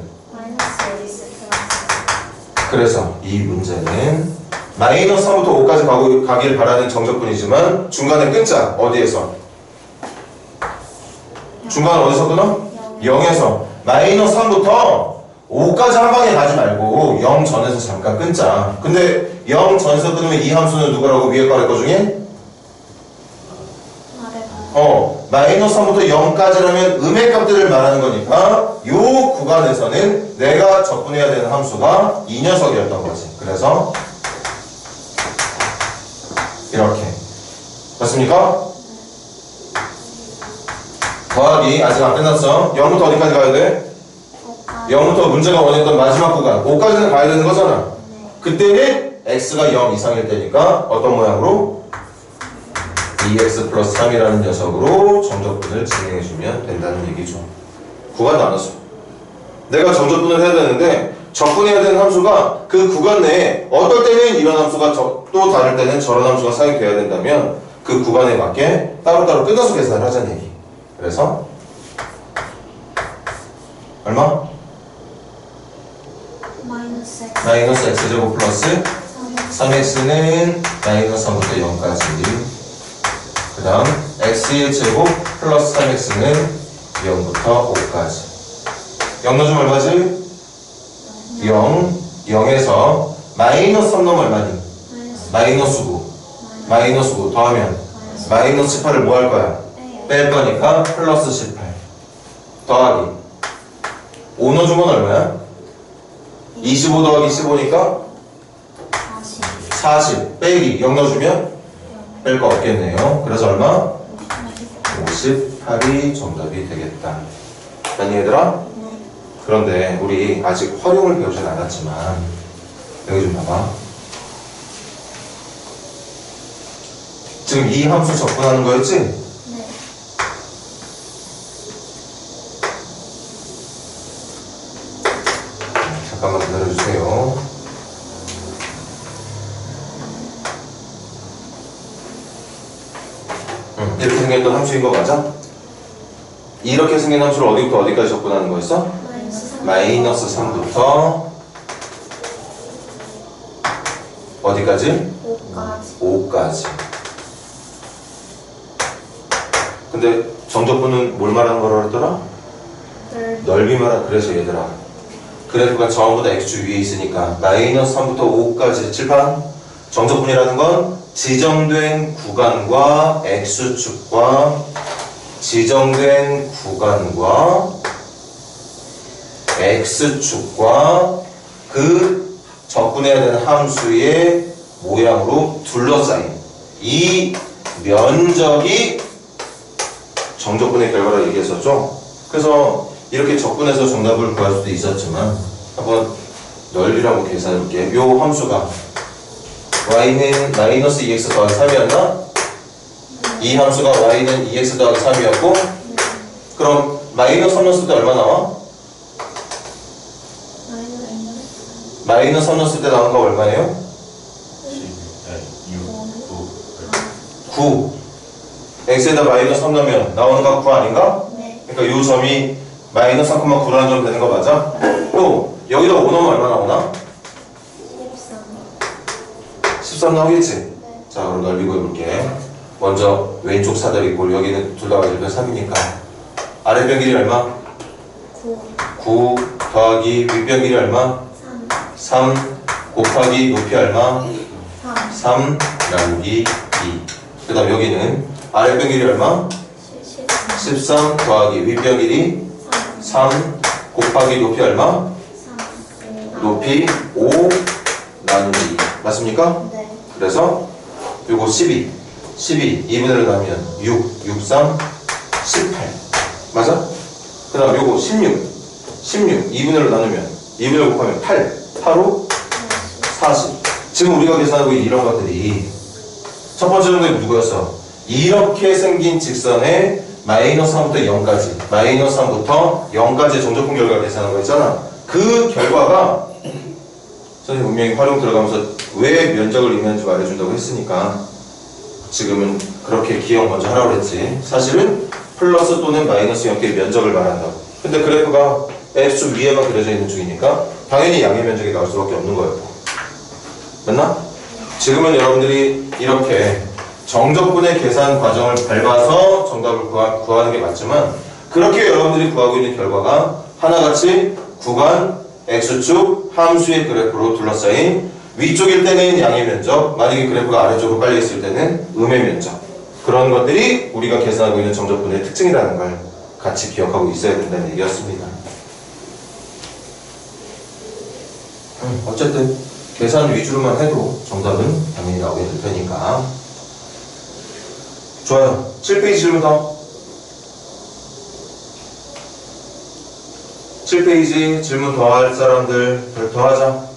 그래서 이 문제는 마이너스 3부터 5까지 가길 바라는 정적분이지만 중간에 끊자. 어디에서? 중간은 어디서 끊어? 0에서 마이너스 3부터 5까지 한 방에 가지 말고 0 전에서 잠깐 끊자. 근데 0 전에서 끊으면 이 함수는 누구라고 위에 거 아래 거 중에? 마이너스 3부터 0까지라면 음의 값들을 말하는 거니까 이 구간에서는 내가 접근해야 되는 함수가 이 녀석이었던 거지. 그래서 이렇게 됐습니까? 더하기 아직 안 끝났어. 0부터 어디까지 가야 돼? 0부터 문제가 원했던 마지막 구간 5까지는 가야 되는 거잖아. 그때는 x가 0 이상일 때니까 어떤 모양으로? 2x 플러스 3이라는 녀석으로 정적분을 진행해주면 된다는 얘기죠. 구간 나눴어. 내가 정적분을 해야 되는데 접근해야 되는 함수가 그 구간 내에 어떨 때는 이런 함수가 또 다를 때는 저런 함수가 사용돼야 된다면 그 구간에 맞게 따로따로 끊어서 계산을 하자는 얘기. 그래서 얼마? 마이너스 x제곱 플러스 3x는 마이너스 3부터 0까지 그 다음 x의 제곱 플러스 3x는 0부터 5까지 0 넣어주면 얼마지? 0 0에서 마이너스 3 넣으면 얼마니? 마이너스 9 마이너스 9 더하면 마이너스 18을 뭐 할 거야? 뺄 거니까 플러스 18 더하기 5 넣어주면 얼마야? 25 더하기 15니까 40 빼기 0 넣어주면 뺄 거 없겠네요. 그래서 얼마? 58이 정답이 되겠다. 아니 얘들아? 그런데 우리 아직 활용을 배우진 않았지만 여기 좀 봐봐. 지금 이 함수 접근하는 거였지? 네. 잠깐만 기다려주세요. 이렇게 생겼던 함수인 거 맞아? 이렇게 생긴 함수를 어디부터 어디까지 접근하는 거였어? 마이너스 3부터 어디까지? 5까지. 근데 정적분은 뭘 말하는 거라 그랬더라? 넓이 말하는. 그래서 얘들아 그래프가 전부 다 x축 위에 있으니까 마이너스 3부터 5까지 칠판 정적분이라는 건 지정된 구간과 x축과 지정된 구간과 x축과 그 접근해야 되는 함수의 모양으로 둘러싸인 이 면적이 정적분의 결과를 얘기했었죠. 그래서 이렇게 적분해서 정답을 구할 수도 있었지만 한번 넓이라고 계산해볼게. 요 함수가 y는 마이너스 2x 더하기 3이었나? 이 함수가 y는 2x 더하기 3이었고 그럼 마이너스 3 넣었을 때 얼마 나와? 마이너스 3 넣었을 때 나온 거 얼마예요? 9. x에다 마이너스 3 넣으면 나오는 거 9 아닌가? 네. 그러니까 이 점이 마이너스 3,9라는 점 되는 거 맞아? 또 여기다 5 넣으면 얼마 나오나? 13 나오겠지? 자 그럼 넓이 구해볼게. 먼저 왼쪽 사다리꼴 여기는 둘 다 맞으면 3이니까 아랫변 길이 얼마? 9 더하기 윗변 길이 얼마? 3 곱하기 높이 얼마? 3 나누기 2. 그 다음 여기는 아랫변 길이 얼마? 13 더하기 윗변 길이 3 곱하기 높이 얼마? 높이 5 나누기 2. 맞습니까? 네. 그래서 요거 12 2분의 1로 나누면 6 3 18 맞아? 그 다음 요거 16 2분의 1로 나누면 2분의 1 곱하면 8로 40. 지금 우리가 계산하고 있는 이런 것들이 첫 번째 정답이 누구였어? 이렇게 생긴 직선의 마이너스 3부터 0까지 마이너스 3부터 0까지의 정적분 결과를 계산한 거 있잖아. 그 결과가 선생님 분명히 활용 들어가면서 왜 면적을 의미하는지 말해준다고 했으니까 지금은 그렇게 기억 먼저 하라고 그랬지. 사실은 플러스 또는 마이너스 0개의 면적을 말한다고. 근데 그래프가 X축 위에만 그려져 있는 중이니까 당연히 양의 면적이 나올 수밖에 없는 거였고. 맞나? 지금은 여러분들이 이렇게 정적분의 계산 과정을 밟아서 정답을 구하는 게 맞지만 그렇게 여러분들이 구하고 있는 결과가 하나같이 구간 X축 함수의 그래프로 둘러싸인 위쪽일 때는 양의 면적, 만약에 그래프가 아래쪽으로 깔려 있을 때는 음의 면적. 그런 것들이 우리가 계산하고 있는 정적분의 특징이라는 걸 같이 기억하고 있어야 된다는 얘기였습니다. 어쨌든 계산 위주로만 해도 정답은 당연히 나오게 될 테니까. 좋아요. 7페이지 질문 더. 7페이지 질문 더 할 사람들 더 하자.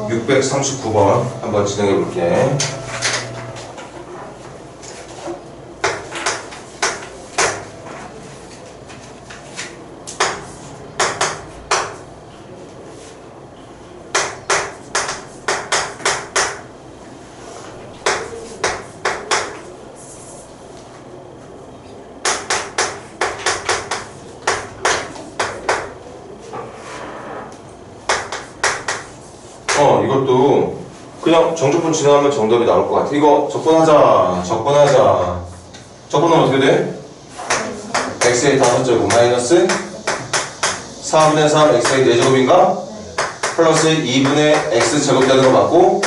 639번 한번 진행해 볼게. 이것도 그냥 정적분 진행하면 정답이 나올 것 같아. 이거 적분하자. 적분하면 어떻게 돼? x의 5제곱 마이너스 4분의 3 x의 4제곱인가? 플러스 2분의 x제곱 되는 거 맞고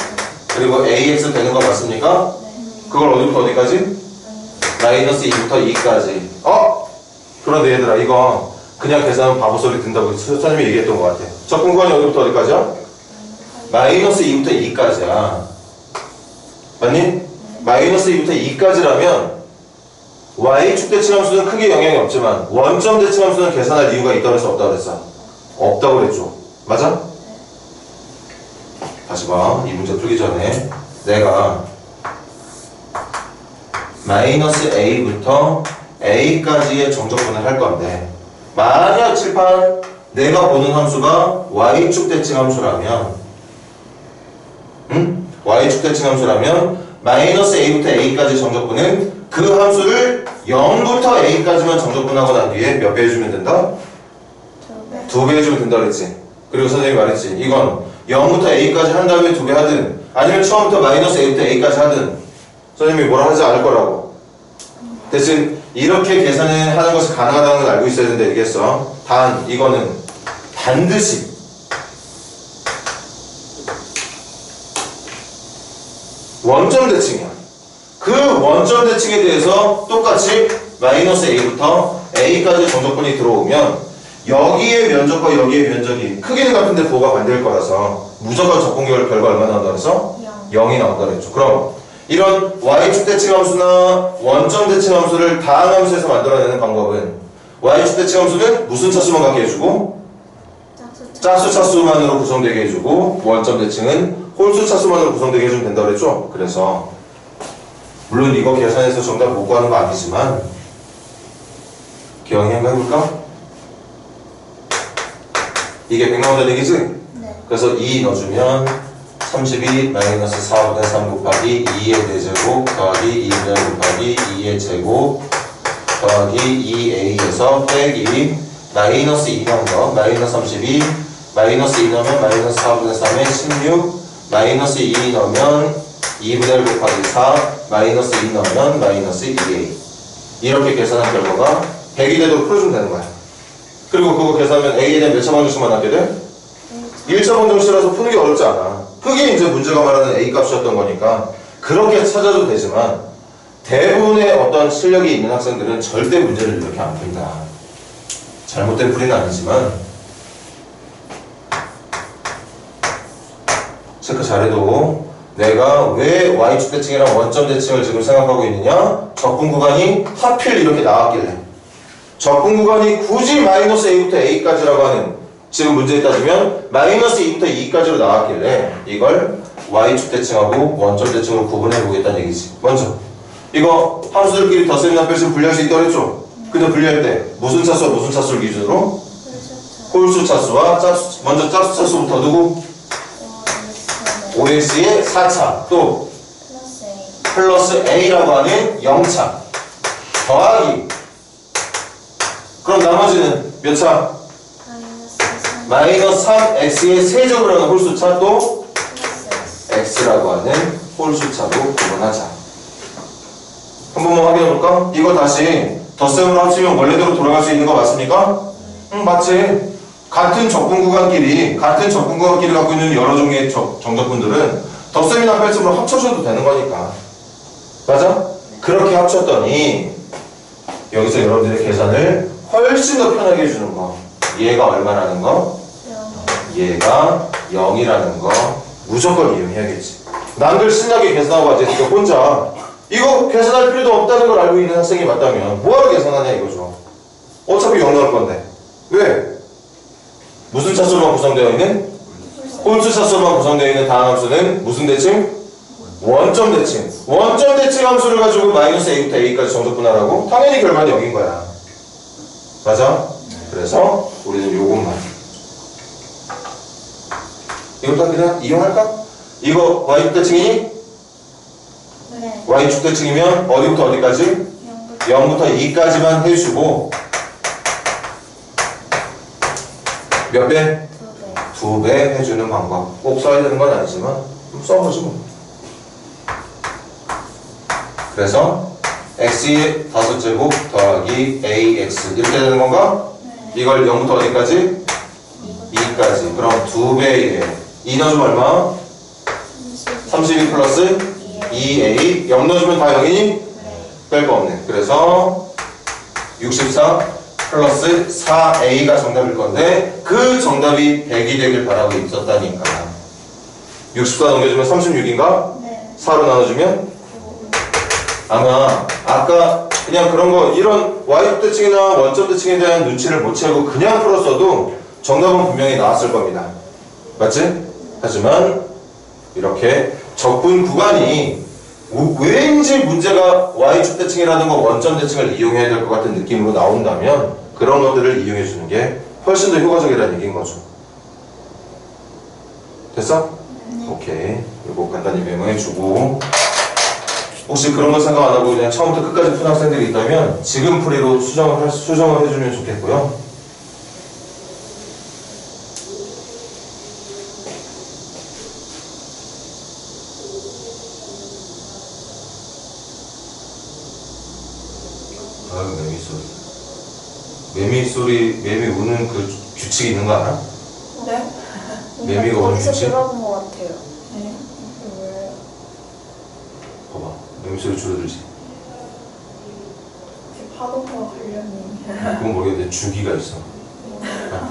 그리고 ax 되는 거 맞습니까? 그걸 어디부터 어디까지? 마이너스 2부터 2까지. 그런데 얘들아 이거 그냥 계산하면 바보 소리 든다고 선생님이 얘기했던 것 같아. 적분 구간이 어디부터 어디까지야? 마이너스 2부터 2까지야. 맞니? 마이너스 2부터 2까지라면 y축 대칭함수는 크게 영향이 없지만 원점 대칭함수는 계산할 이유가 있다고 해서 없다고 그랬어? 없다고 그랬죠. 맞아? 다시 봐. 이 문제 풀기 전에 내가 마이너스 a부터 a까지의 정적분을 할 건데 만약 칠판 내가 보는 함수가 y축 대칭함수라면 y축 대칭함수라면 마이너스 a부터 a까지 정적분은 그 함수를 0부터 a까지만 정적분하고 난 뒤에 몇 배 해주면 된다? 2배 해주면 된다 그랬지. 그리고 선생님이 말했지. 이건 0부터 a까지 한 다음에 2배 하든 아니면 처음부터 마이너스 a부터 a까지 하든 선생님이 뭐라 하지 않을 거라고. 대신 이렇게 계산하는 것이 가능하다는 걸 알고 있어야 된다 얘기했어. 단 이거는 반드시 원점 대칭이야. 그 원점 대칭에 대해서 똑같이 마이너스 a부터 a까지 정적분이 들어오면 여기의 면적과 여기의 면적이 크기는 같은데 부호가 반대일 거라서 무조건 적분 결과 얼마 나온다 그래서 0이 나온다 그랬죠. 그럼 이런 y축 대칭 함수나 원점 대칭 함수를 다항 함수에서 만들어내는 방법은 y축 대칭 함수는 무슨 차수만 갖게 해주고 짝수 차수만으로 구성되게 해주고 원점 대칭은 홀수 차수만으로 구성되게 해주면 된다 그랬죠. 그래서 물론 이거 계산해서 정답 못 구하는 거 아니지만 기왕이 한번 해볼까? 이게 100 나온다는 얘기지? 네. 그래서 2 넣어주면 32 마이너스 4분의 3 곱하기 2의 대제곱 더하기 2분의 곱하기 2의 제곱 더하기 2a에서 빼기 마이너스 2 넣은 거 마이너스 32 마이너스 2 넣으면 마이너스 4분의 3에 16 마이너스 2 넣으면 2분의 1 곱하기 4 마이너스 2 넣으면 마이너스 2a 이렇게 계산한 결과가 100이 되도록 풀어주면 되는 거야. 그리고 그거 계산하면 a에 대한 몇 차 방정식만 남게 돼? 1차 방정식이라서 푸는 게 어렵지 않아. 그게 이제 문제가 말하는 a 값이었던 거니까 그렇게 찾아도 되지만 대부분의 어떤 실력이 있는 학생들은 절대 문제를 이렇게 안 푼다. 잘못된 풀이는 아니지만 체크 잘해도 내가 왜 y축 대칭이랑 원점 대칭을 지금 생각하고 있느냐? 적분 구간이 하필 이렇게 나왔길래 적분 구간이 굳이 마이너스 a부터 a까지라고 하는 지금 문제에 따지면 마이너스 2부터 2까지로 나왔길래 이걸 y축 대칭하고 원점 대칭으로 구분해 보겠다는 얘기지. 먼저 이거 함수들끼리 덧셈이나 뺄셈 분리할 수 있다고 했죠? 근데 분리할 때 무슨 차수와 무슨 차수를 기준으로? 홀수 차수와 짝수, 먼저 짝수 차수부터 누구? OX의 4차 또 플러스 A라고 하는 0차 더하기 그럼 나머지는 몇 차? 마이너스 3x의 세제곱을 하는 홀수차 또 x라고 하는 홀수차로 구분하자. 한 번만 확인해볼까? 이거 다시 덧셈으로 합치면 원래대로 돌아갈 수 있는 거 맞습니까? 응 맞지. 같은 적분 구간끼리 갖고 있는 여러 종류의 정적분들은 덧셈이나 뺄셈으로 합쳐줘도 되는 거니까. 맞아? 그렇게 합쳤더니 여기서 여러분들의 계산을 훨씬 더 편하게 해주는 거. 얘가 얼마라는 거? 얘가 0이라는 거 무조건 이용해야겠지. 남들 신나게 계산하고 와서 네가 혼자 이거 계산할 필요도 없다는 걸 알고 있는 학생이 맞다면 뭐하러 계산하냐 이거죠. 어차피 0 나올 건데. 왜? 무슨 차수로만 구성되어 있는? 홀수 차수로만 구성되어 있는 다항 함수는 무슨 대칭? 원점 대칭. 원점 대칭 함수를 가지고 마이너스 a부터 a까지 정적분하라고? 당연히 결과는 0인 거야. 맞아? 그래서 우리는 요것만 이거 다 그냥 이용할까? 이거 y축 대칭이니? 네. y축 대칭이면 어디부터 어디까지? 0부터 2까지만 해주고 몇 배? 2배 해주는 방법. 꼭 써야 되는 건 아니지만 좀 써보지 뭐. 그래서 x의 5제곱 더하기 ax 이렇게 되는 건가? 네. 이걸 0부터 어디까지? 2까지. 그럼 2배에 2 넣어주면 얼마? 32 플러스 2a 0 넣어주면 다 0이니? 뺄 거 없네. 그래서 64 플러스 4a가 정답일 건데 그 정답이 100이 되길 바라고 있었다니까. 64 넘겨주면 36인가? 네. 4로 나눠주면? 아마 아까 그냥 그런 거 이런 y축 대칭이나 원점 대칭에 대한 눈치를 못 채고 그냥 풀었어도 정답은 분명히 나왔을 겁니다. 맞지? 하지만 이렇게 적분 구간이 왠지 문제가 y축 대칭이라든가 원점 대칭을 이용해야 될 것 같은 느낌으로 나온다면 그런 것들을 이용해 주는 게 훨씬 더 효과적이라는 얘기인 거죠. 됐어? 네. 오케이. 이거 간단히 메모해 주고 혹시 그런 거 생각 안 하고 그냥 처음부터 끝까지 푼 학생들이 있다면 지금 풀이로 수정을 해주면 좋겠고요. 아유 매미 소리 매미 우는 그 규칙이 있는 거 알아? 네? 매미가 우는 어디서 규칙? 들어본 것 같아요. 네. 왜? 봐봐 매미 소리 줄어들지. 제 파도파 관련이. 그건 모르겠는데 주기가 있어.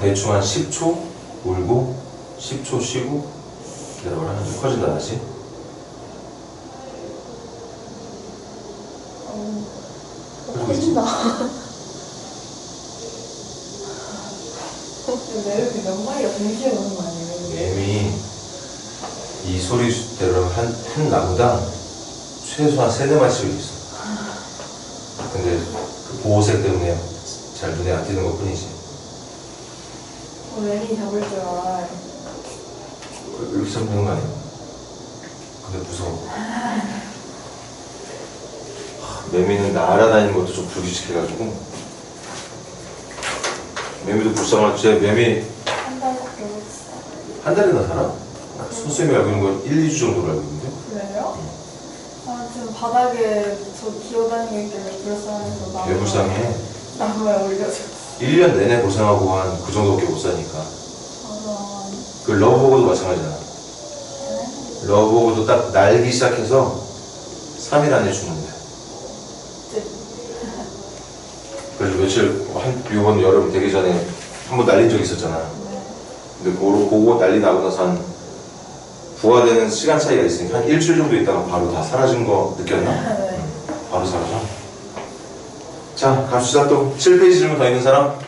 대충 한 10초 울고 10초 쉬고 기다려봐라. 좀 커진다 다시. 보이지? 왜 이렇게 몇 마리가 동시에 오는 거 아니에요? 매미 이 소리대로 한 나무당 최소한 3-4마리씩 있어. 근데 그 보호색 때문에 잘 눈에 안 띄는 것 뿐이지. 매미 잡을 줄 알아요. 이렇게 잡는 거 아니야? 근데 무서워. 매미는 날아다니는 것도 좀 불규칙해가지고 매미도 불쌍하지. 매미 한 달밖에 못 있어요. 한 달이나 살아? 선생님이 알고 있는 건 1-2주 정도로 알고 있는데? 그래요? 아, 지금 바닥에 저 기어다니고 있길래 불쌍해서 나무에 왜 불쌍해? 올려줘. 1년 내내 고생하고 한 그 정도밖에 못 사니까. 맞아. 그 러브호그도 마찬가지잖아. 러브호그도 딱 날기 시작해서 3일 안에 죽는데. 그래서 며칠 이번 여름 되기 전에 한번 날린 적이 있었잖아. 근데 그거 난리 나고 나서 한 부화되는 시간 차이가 있으니까 한 일주일 정도 있다가 바로 다 사라진 거 느꼈나? 네. 바로 사라져. 자, 갑시다. 또 7페이지 질문 더 있는 사람?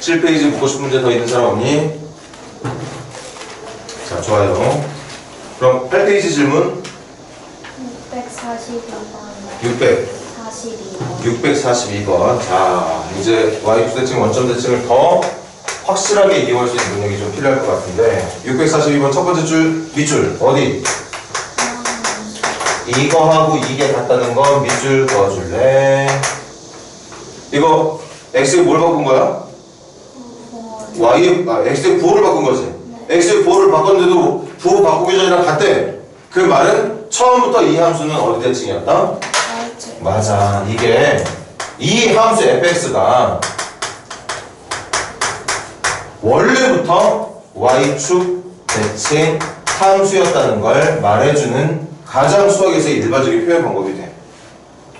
7페이지 묻고 싶은 문제 더 있는 사람 없니? 자, 좋아요. 그럼 8페이지 질문 642번. 자, 이제 yx 대칭, 원점 대칭을 더 확실하게 이용할 수 있는 능력이 좀 필요할 것 같은데 642번 첫 번째 줄, 밑줄 어디? 이거하고 이게 같다는 건 밑줄 그어줄래? 이거 x에 뭘 바꾼 거야? x에 부호를 바꾼 거지. x에 부호를 바꿨는데도 부호 바꾸기 전이랑 같대. 그 말은 처음부터 이 함수는 어디 대칭이었다? 맞아. 이게 이 함수 fx가 원래부터 y축 대칭 함수였다는 걸 말해주는 가장 수학에서의 일반적인 표현 방법이 돼.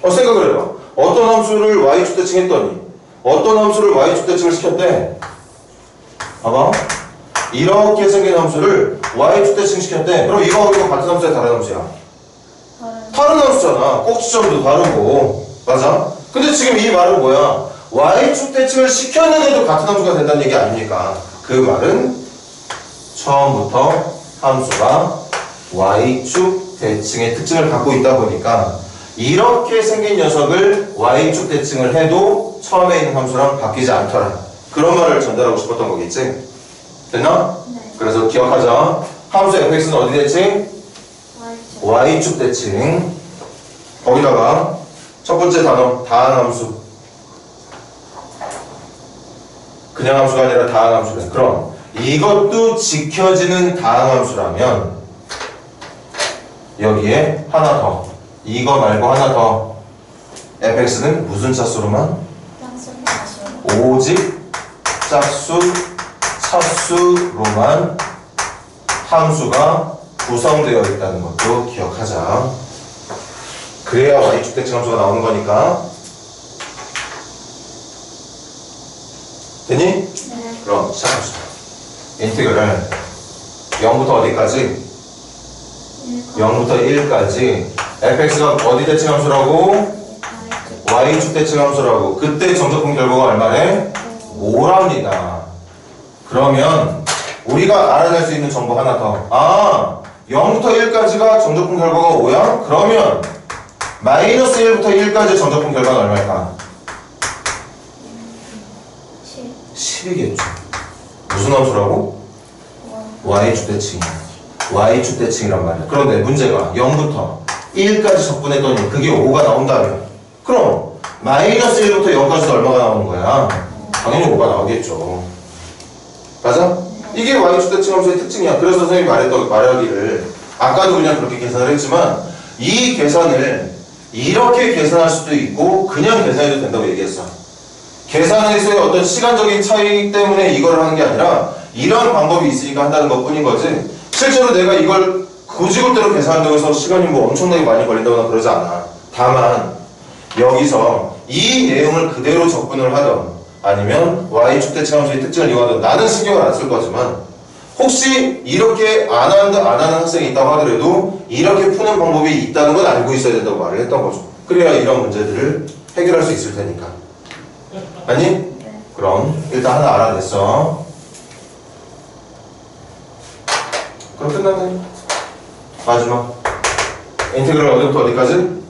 생각을 해봐. 어떤 함수를 y축 대칭했더니 어떤 함수를 y축 대칭을 시켰대? 봐봐. 이렇게 생긴 함수를 y축 대칭 시켰대. 그럼 이거하고 이거 같은 함수야, 다른 함수야? 다른 함수잖아. 꼭지점도 다르고. 맞아? 근데 지금 이 말은 뭐야? y축 대칭을 시켰는데도 같은 함수가 된다는 얘기 아닙니까? 그 말은 처음부터 함수가 y축 대칭의 특징을 갖고 있다 보니까 이렇게 생긴 녀석을 y축 대칭을 해도 처음에 있는 함수랑 바뀌지 않더라. 그런 말을 전달하고 싶었던 거겠지? 됐나? 네. 그래서 기억하자. 함수 fx는 어디 대칭? y축 대칭. 거기다가 첫 번째 단어 다항함수. 그냥 함수가 아니라 다항함수래. 그럼 이것도 지켜지는 다항함수라면 여기에 하나 더. 이거 말고 하나 더. fx는 무슨 짝수로만? 오직 짝수 차수로만 함수가 구성되어 있다는 것도 기억하자. 그래야 y축 대칭 함수가 나오는 거니까. 됐니? 네. 그럼 시작합시다. 인티그랄 0부터 어디까지? 0부터 1까지 fx가 어디 대칭 함수라고? y축 대칭 함수라고. 그때 정적분 결과가 얼마래? 5랍니다. 그러면 우리가 알아낼 수 있는 정보 하나 더. 0부터 1까지가 정적분 결과가 5야? 그러면 마이너스 1부터 1까지 정적분 결과는 얼마일까? 10이겠죠. 무슨 함수라고? y축 대칭. y축 대칭이란 말이야. 그런데 문제가 0부터 1까지 적분했더니 그게 5가 나온다면 그럼 마이너스 1부터 0까지도 얼마가 나오는 거야? 당연히 5가 나오겠죠. 맞아? 이게 y축 대칭 함수의 특징이야. 그래서 선생님이 말하기를 아까도 그냥 그렇게 계산을 했지만 이 계산을 이렇게 계산할 수도 있고 그냥 계산해도 된다고 얘기했어. 계산에서의 어떤 시간적인 차이 때문에 이걸 하는 게 아니라 이런 방법이 있으니까 한다는 것 뿐인 거지 실제로 내가 이걸 고지골대로 계산한다고 해서 시간이 뭐 엄청나게 많이 걸린다거나 그러지 않아. 다만 여기서 이 내용을 그대로 적분을 하던 아니면 y축 대칭 함수의 특징을 이용하던 나는 신경을 안 쓸 거지만 혹시 이렇게 안 하는 학생이 있다고 하더라도 이렇게 푸는 방법이 있다는 건 알고 있어야 된다고 말을 했던 거죠. 그래야 이런 문제들을 해결할 수 있을 테니까. 아니? 네. 그럼 일단 하나 알아냈어. 그럼 끝났네. 마지막 인테그럴 어디부터 어디까지?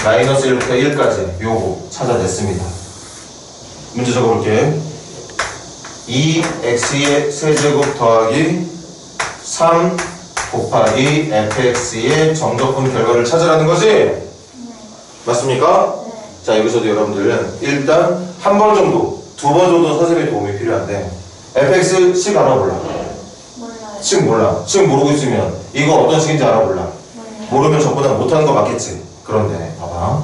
마이너스 1부터 1까지 요거 찾아냈습니다. 문제 적어볼게. 2x의 세제곱 더하기 3 곱하기 fx의 정적분 결과를 찾으라는 거지? 맞습니까? 네. 자, 여기서도 여러분들은 일단 한 번 정도, 두 번 정도 선생님의 도움이 필요한데 fx 식 알아볼라? 몰라요. 식 몰라. 식 모르고 있으면 이거 어떤 식인지 알아볼라? 몰라요. 모르면 저보다 못하는 거 맞겠지? 그런데 봐봐.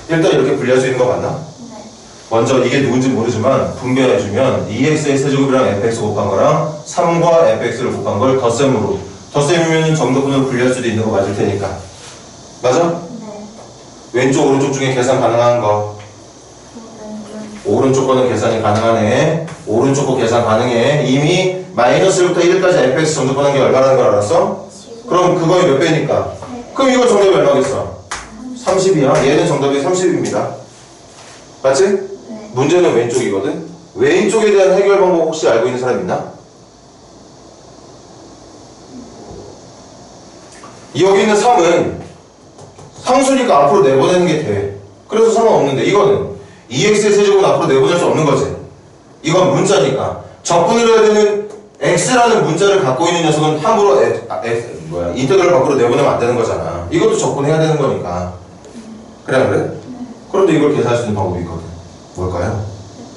일단 이렇게 분리할 수 있는 거 맞나? 네. 먼저 이게 누군지 모르지만 분배해주면 2x의 세제곱이랑 fx 곱한 거랑 3과 fx를 곱한 걸 덧셈으로, 덧셈이면 정적분을 분리할 수도 있는 거 맞을 테니까. 맞아? 네. 왼쪽 오른쪽 중에 계산 가능한 거. 오른쪽 거는 계산이 가능하네. 오른쪽 거 계산 가능해. 이미 마이너스 1부터 1까지 fx 정적분한 게 얼마라는 걸 알았어? 그럼 그거의 몇 배니까? 그럼 이거 정답이 얼마겠어? 30이야. 얘는 정답이 30입니다. 맞지? 네. 문제는 왼쪽이거든. 왼쪽에 대한 해결 방법 혹시 알고 있는 사람 있나? 여기 있는 3은 상수니까 앞으로 내보내는 게 돼. 그래서 상관없는데 이거는 2x의 세제곱은 앞으로 내보낼 수 없는 거지. 이건 문자니까. 적분을 해야 되는 x라는 문자를 갖고 있는 녀석은 함부로 인테그럴 밖으로 내보내면 안 되는 거잖아. 이것도 적분해야 되는 거니까. 그래 안 그래? 그런데 이걸 계산할 수 있는 방법이 있거든. 뭘까요?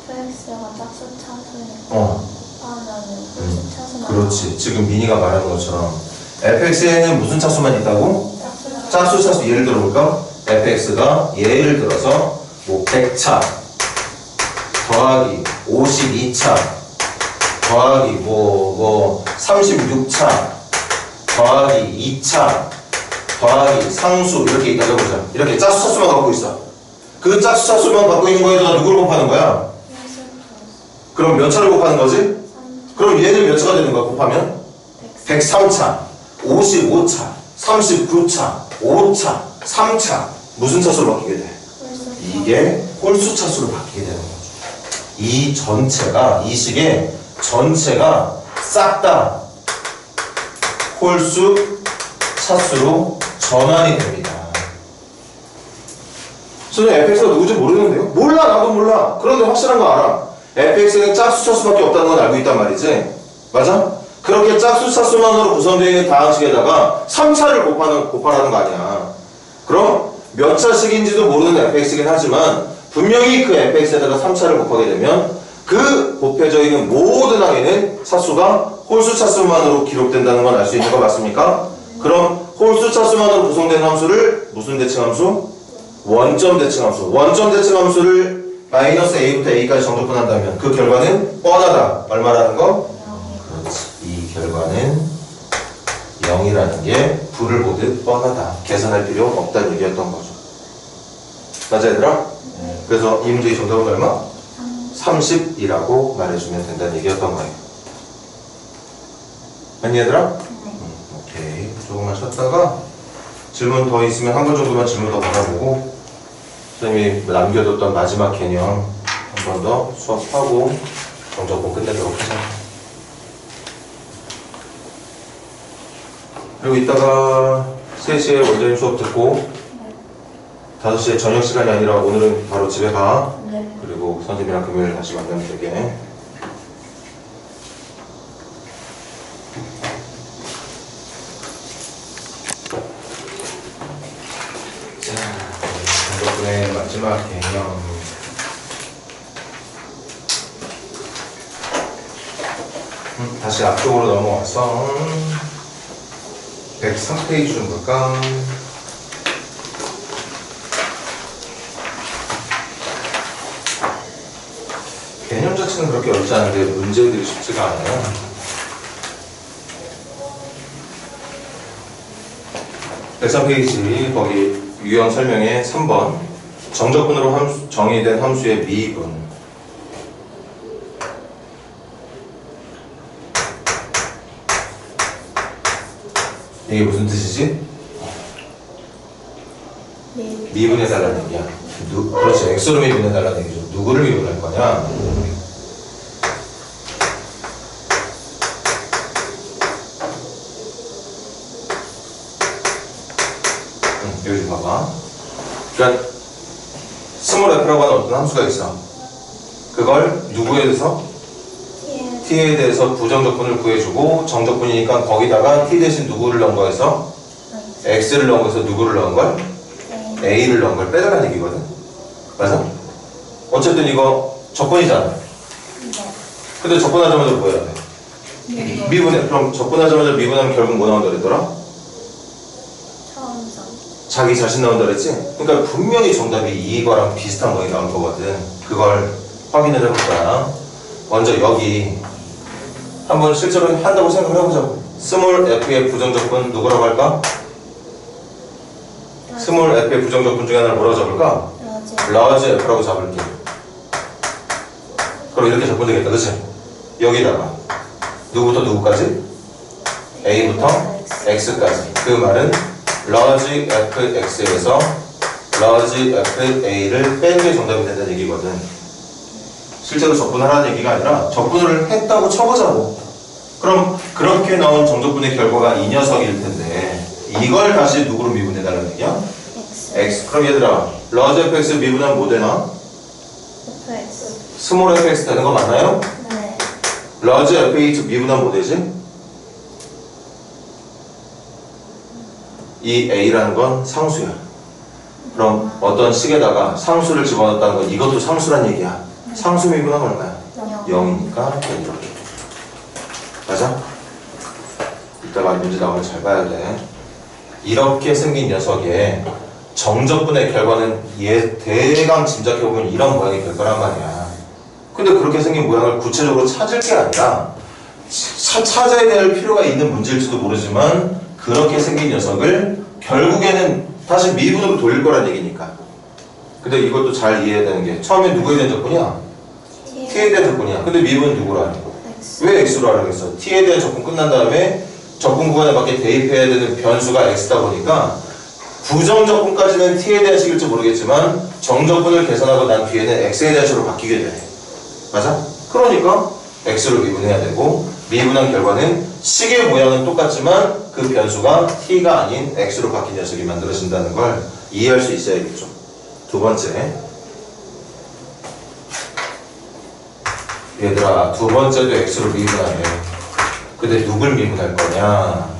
fx가 짝수 차수니까 어. 하면은 홀수 차수만 그렇지. 지금 미니가 말하는 것처럼 fx에는 무슨 차수만 있다고? 짝수 차수. 예를 들어볼까? fx가 예를 들어서 뭐 100차 더하기 52차 더하기 뭐 36차 더하기 2차 더하기 상수 이렇게 있다 해보자. 이렇게 짝수 차수만 갖고 있어. 그 짝수 차수만 갖고 있는 거에다가 누구를 곱하는 거야? 그럼 몇 차를 곱하는 거지? 그럼 얘는 몇 차가 되는 거야 곱하면? 103차 55차 39차 5차 3차 무슨 차수로 바뀌게 돼? 이게 홀수 차수로 바뀌게 되는 거죠. 이 전체가 이 식의 전체가 싹 다 홀수 차수로 전환이 됩니다. 선생님 fx가 누구지 모르는데요? 몰라. 나도 몰라. 그런데 확실한 거 알아. fx는 짝수 차수밖에 없다는 건 알고 있단 말이지. 맞아? 그렇게 짝수 차수만으로 구성되어 있는 다항식에다가 3차를 곱하라는 거 아니야. 그럼 몇 차식인지도 모르는 fx이긴 하지만 분명히 그 fx에다가 3차를 곱하게 되면 그 곱해져 있는 모든 항에는 차수가 홀수 차수만으로 기록된다는 건 알 수 있는 거 맞습니까? 그럼 홀수 차수만으로 구성된 함수를 무슨 대칭함수? 원점 대칭함수. 원점 대칭함수를 마이너스 a부터 a까지 정적분한다면 그 결과는 뻔하다. 얼마라는 거? 그렇지. 이 결과는 0이라는 게 불을 보듯 뻔하다. 계산할 필요 없다는 얘기였던 거죠. 맞아 얘들아? 그래서 이 문제의 정답은 얼마? 30이라고 말해주면 된다는 얘기였던 거예요. 맞니 얘들아? 오케이. 조금만 쉬었다가 질문 더 있으면 한 번 정도만 질문 더 받아보고 선생님이 남겨뒀던 마지막 개념 한 번 더 수업하고 정적분 끝내도록 하자. 그리고 이따가 3시에 원장님 수업 듣고 5시에 저녁 시간이 아니라 오늘은 바로 집에 가. 네. 그리고 선생님이랑 금요일 다시 만나면 되게. 자, 정적분의 마지막 개념. 다시 앞쪽으로 넘어와서 103페이지 좀 볼까? 개념 자체는 그렇게 어렵지 않은데 문제들이 쉽지가 않아요. 백삼 페이지 거기 유형 설명에 3번 정적분으로 정의된 함수의 미분. 이게 무슨 뜻이지? 미분해달라는 얘기야. 그렇지, x로 미분해달라는 얘기죠. 누구를 미분할 거냐? 여기 봐봐. 그러니까 스몰 f라고 하는 어떤 함수가 있어. 그걸 누구에 대해서? t에 대해서 부정적분을 구해주고 정적분이니까 거기다가 t 대신 누구를 넣은 거에서 x를 넣은 거에서 누구를 넣은 걸? a를 넣은 걸 빼달라는 얘기거든. 맞아? 어쨌든 이거 적분이잖아. 근데 적분하자마자 뭐 해야 돼? 미분해. 그럼 적분하자마자 미분하면 결국 뭐 나온다 그랬더라? 자기 자신 나온다 그랬지? 그러니까 분명히 정답이 이거랑 비슷한 거에 나올 거거든. 그걸 확인을 해볼 거야. 먼저 여기 한번 실제로 한다고 생각을 해보자고. 스몰 f의 부정적분 누구라고 할까? 스몰 f의 부정적분 중에 하나를 뭐라고 잡을까? 라지 f라고 잡을게. 그럼 이렇게 적분 되겠다, 그치? 여기다가 누구부터 누구까지? a부터 x까지. 그 말은 라지 fx에서 라지 fa를 뺀 게 정답이 된다는 얘기거든. 실제로 적분하라는 얘기가 아니라 적분을 했다고 쳐보자고. 그럼 그렇게 나온 정적분의 결과가 이 녀석일 텐데 이걸 다시 누구로 미분해달라는 얘기야? x. 그럼 얘들아 라지 fx 미분하면 뭐 되나? 스몰 fx 되는 거 맞나요? 네. 라지 fh 미분하면 뭐 되지? 이 a라는 건 상수야. 그럼 어떤 식에다가 상수를 집어넣었다는 건 이것도 상수란 얘기야. 상수 미분하면 얼마야? 0이니까 이렇게. 맞아? 이따가 문제 나오면 잘 봐야 돼. 이렇게 생긴 녀석의 정적분의 결과는 얘 대강 짐작해보면 이런 모양이 될 거란 말이야. 근데 그렇게 생긴 모양을 구체적으로 찾을 게 아니라 찾아야 될 필요가 있는 문제일지도 모르지만 그렇게 생긴 녀석을 결국에는 다시 미분으로 돌릴 거란 얘기니까. 근데 이것도 잘 이해해야 되는 게 처음에 누구에 대한 적분이야? t에 대한 적분이야. 근데 미분은 누구라? 왜 x로 하라고 했어? t에 대한 적분 끝난 다음에 적분 구간에 맞게 대입해야 되는 변수가 x다 보니까 부정적분까지는 t에 대한 식일지 모르겠지만 정적분을 계산하고 난 뒤에는 x에 대한 식으로 바뀌게 돼. 맞아? 그러니까 x로 미분해야 되고 미분한 결과는 식의 모양은 똑같지만 그 변수가 t가 아닌 x로 바뀐 녀석이 만들어진다는 걸 이해할 수 있어야겠죠. 두 번째, 얘들아 두 번째도 x로 미분하네. 근데 누굴 미분할 거냐?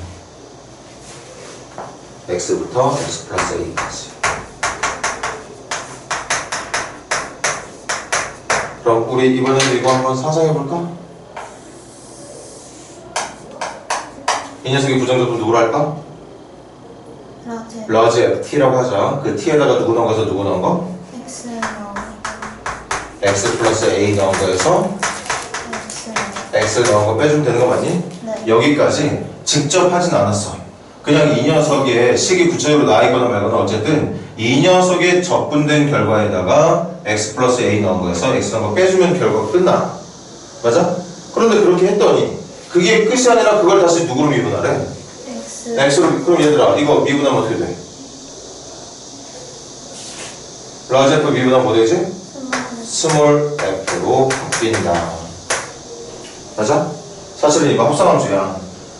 x부터 x 플러스 a까지. 그럼 우리 이번에도 이거 한번 상상해볼까? 이 녀석이 부정적분 누구로 할까? 라지 ft라고 하자. 그 t에다가 누구 넣은 거에서 누구 넣은 거? x 플러스 a 넣은 거에서 x 넣은 거 빼주면 되는 거 맞니? 네. 여기까지 직접 하진 않았어. 그냥 이 녀석의 식이 구체적으로 나와 있거나 말거나 어쨌든 이 녀석의 적분된 결과에다가 x 플러스 a 넣은 거에서 x 넣은 거 빼주면 결과가 끝나. 맞아? 그런데 그렇게 했더니 그게 끝이 아니라 그걸 다시 누구로 미분하래? x로. 그럼 얘들아 이거 미분하면 어떻게 돼? 라지 f 미분하면 뭐 되지? 스몰 f로 바뀐다. 맞아? 사실은 이거 합성함수야.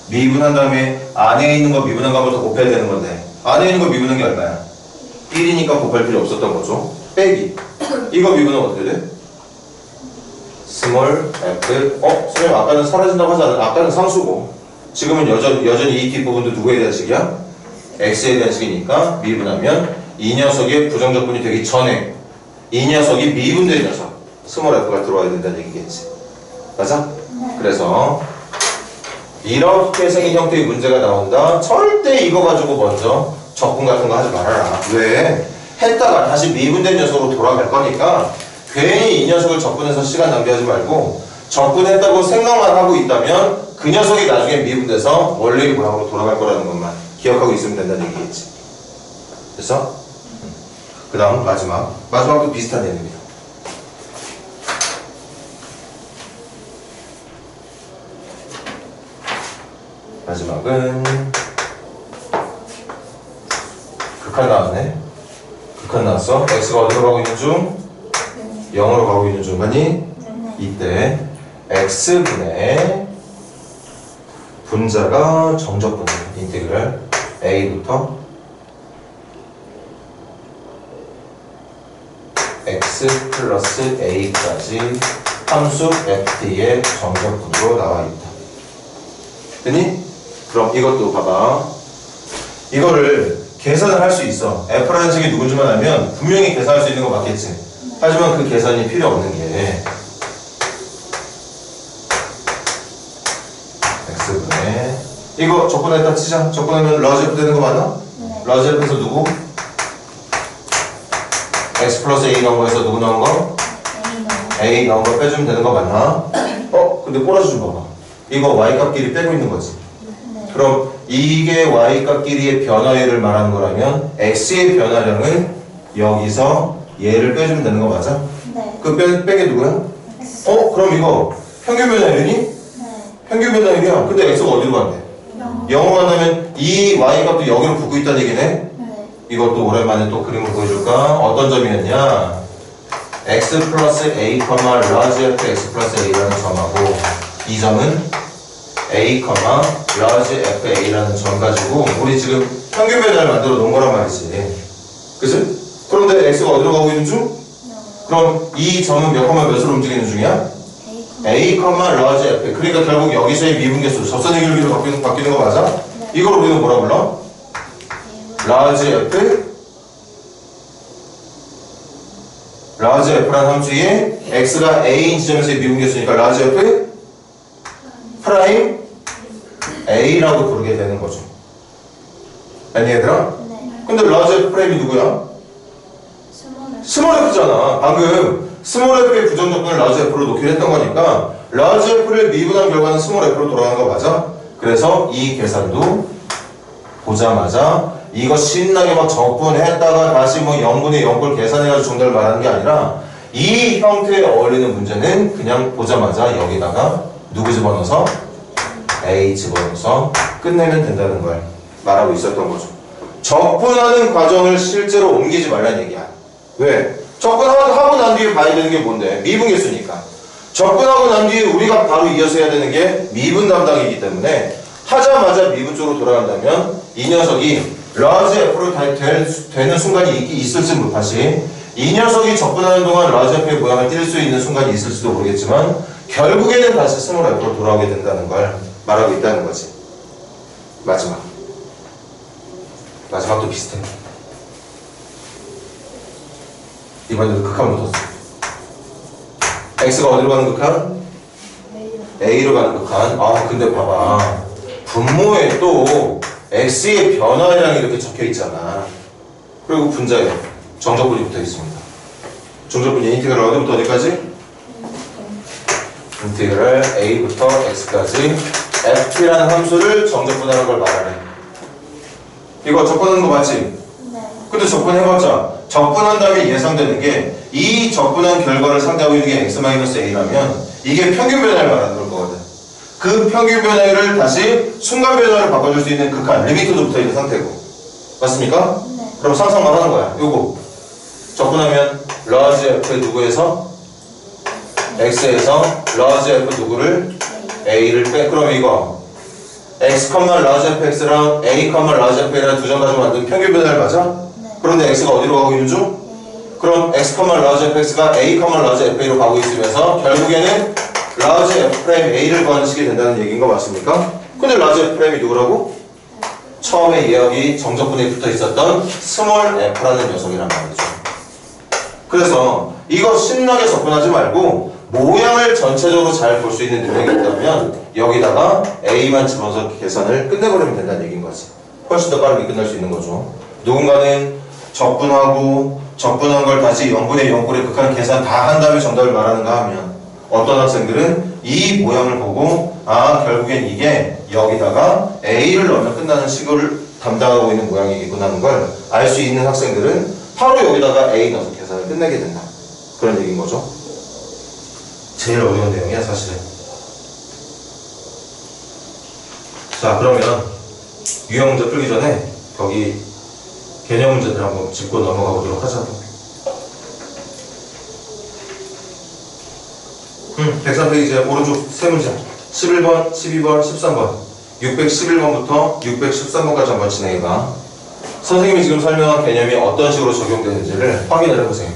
미분한 다음에 안에 있는 거 미분한 거부터 곱해야 되는 건데 안에 있는 거 미분한 게 얼마야? 1이니까 곱할 필요 없었던 거죠. 빼기. 이거 미분하면 어떻게 돼? 스몰 f. 선생님 아까는 사라진다고 하지 않았나? 아까는 상수고 지금은 여전히 이 뒷부분도 누구에 대한 식이야? x에 대한 식이니까 미분하면 이 녀석의 부정적분이 되기 전에 이 녀석이 미분된 녀석 스몰 f가 들어와야 된다는 얘기겠지. 맞아? 그래서 이렇게 생긴 형태의 문제가 나온다. 절대 이거 가지고 먼저 적분 같은 거 하지 말아라. 왜? 했다가 다시 미분된 녀석으로 돌아갈 거니까 괜히 이 녀석을 적분해서 시간 낭비하지 말고 적분했다고 생각만 하고 있다면 그 녀석이 나중에 미분돼서 원래의 모양으로 돌아갈 거라는 것만 기억하고 있으면 된다는 얘기겠지. 됐어? 그 다음 마지막도 비슷한 예입니다. 마지막은 극한 나왔네. 극한 나왔어. x가 어디로 가고 있는 중? 0으로 가고 있는 중. 맞니? 이때 x분의 분자가 정적분해. 인테그랄 a부터 x 플러스 a까지 함수 ft의 정적분으로 나와 있다. 됐니? 그럼 이것도 봐봐. 이거를 계산을 할 수 있어. f라는 식이 누군지만 알면 분명히 계산할 수 있는 거 맞겠지? 하지만 그 계산이 필요 없는 게 x분의 이거 적분했다 치자. 적분하면 라지 f 되는 거 맞나? 네. 라지 f에서 누구? x 플러스 a 나온 거에서 누구 나온 거? a 나온 거 빼주면 되는 거 맞나? 근데 꼬라지 좀 봐봐. 이거 y값끼리 빼고 있는 거지. 그럼 이게 y값끼리의 변화율을 말하는 거라면 x의 변화량은 여기서 얘를 빼주면 되는 거 맞아? 네. 그 뺀게 누구야? X. 그럼 이거 평균 변화율이니? 네. 평균 변화율이야. 근데 x가 어디로 간대? 0으로 간다면 이 y값도 여기로 붙고 있다는 얘기네? 네. 이것도 오랜만에 또 그림을 보여줄까? 어떤 점이었냐? x 플러스 a, large f x 플러스 a라는 점하고 이 점은 a, large fa라는 점 가지고 우리 지금 평균 변화를 만들어 놓은 거란 말이지. 그치? 그런데 x가 어디로 가고 있는 중? 그럼 이 점은 몇 콤마 몇으로 움직이는 중이야? a, large f. 그러니까 결국 여기서의 미분계수, 접선의 길이로 바뀌는 거 맞아? 네. 이걸 우리는 뭐라 불러? large f, large f라는 함수에 x가 a인 지점에서의 미분계수니까 large f 프라임 a라고 부르게 되는 거죠. 아니 얘들아? 네. 근데 large f 프라임이 누구야? 스몰 f잖아. 방금 스몰 f의 부정적분을 large f로 놓기로 했던 거니까 large f를 미분한 결과는 스몰 f로 돌아가는 거 맞아? 그래서 이 계산도 보자마자 이거 신나게 막 적분했다가 다시 뭐 0분의 0꼴 계산해가지고 정답을 말하는 게 아니라 이 형태에 어울리는 문제는 그냥 보자마자 여기다가 누구 집어넣어서? A 집어넣어서 끝내면 된다는 걸 말하고 있었던 거죠. 적분하는 과정을 실제로 옮기지 말라는 얘기야. 왜? 적분하고 난 뒤에 봐야 되는 게 뭔데? 미분계수니까. 적분하고 난 뒤에 우리가 바로 이어서 해야 되는 게 미분 담당이기 때문에 하자마자 미분 쪽으로 돌아간다면 이 녀석이 large f로 되는 순간이 있을지 다시 이 녀석이 적분하는 동안 large f의 모양을 띌 수 있는 순간이 있을지도 모르겠지만 결국에는 다시 스몰 f로 돌아오게 된다는 걸 말하고 있다는 거지. 마지막도 비슷해. 이번에도 극한 붙었어. x가 어디로 가는 극한? a로 가는 극한. 근데 봐봐. 분모에 또 x의 변화량이 이렇게 적혀 있잖아. 그리고 분자에 정적분이 붙어 있습니다. 정적분이 인테그랄 어디부터 어디까지? 인테그랄 a부터 x까지 ft라는 함수를 정적분하는 걸 말하래. 이거 적분하는 거 맞지? 네. 근데 적분해봤자 적분한 다음에 예상되는 게 이 적분한 결과를 상대하고 있는 게 x-a라면 이게 평균 변화를 말하는 거거든. 그 평균 변화율을 다시 순간 변화를 바꿔줄 수 있는 극한, 리미트도 붙어있는 상태고. 맞습니까? 네. 그럼 상상만 하는 거야. 요거 적분하면 large f 누구에서? x에서 large f 누구를? a를 빼. 그럼 이거 x, large fx랑 a, large f라는 두 점 가지고 만든 평균 변화를 맞아? 네. 그런데 x가 어디로 가고 있는 중? 그럼 x, large fx가 a, large fa로 가고 있으면서 결국에는 large f 프라임 a를 구하는 식이 된다는 얘기인 거 맞습니까? 근데 large f 프라임이 누구라고? 처음에 여기 정적분에 붙어 있었던 small f라는 녀석이란 말이죠. 그래서 이거 신나게 접근하지 말고 모양을 전체적으로 잘 볼 수 있는 능력이 있다면 여기다가 a만 집어서 계산을 끝내버리면 된다는 얘기인 거지. 훨씬 더 빠르게 끝날 수 있는 거죠. 누군가는 적분하고 적분한 걸 다시 0분의 0꼴의 극한 계산 다 한 다음에 정답을 말하는가 하면 어떤 학생들은 이 모양을 보고 아 결국엔 이게 여기다가 A를 넣으면 끝나는 식을 담당하고 있는 모양이구나 하는 걸 알 수 있는 학생들은 바로 여기다가 A 넣어서 계산을 끝내게 된다. 그런 얘기인 거죠. 제일 어려운 내용이야 사실은. 자 그러면 유형 문제 풀기 전에 거기 개념 문제들 한번 짚고 넘어가 보도록 하자고. 103페이지에 오른쪽 세 문제 11번, 12번, 13번 611번부터 613번까지 한번 진행해봐. 선생님이 지금 설명한 개념이 어떤 식으로 적용되는지를 확인을 해보세요.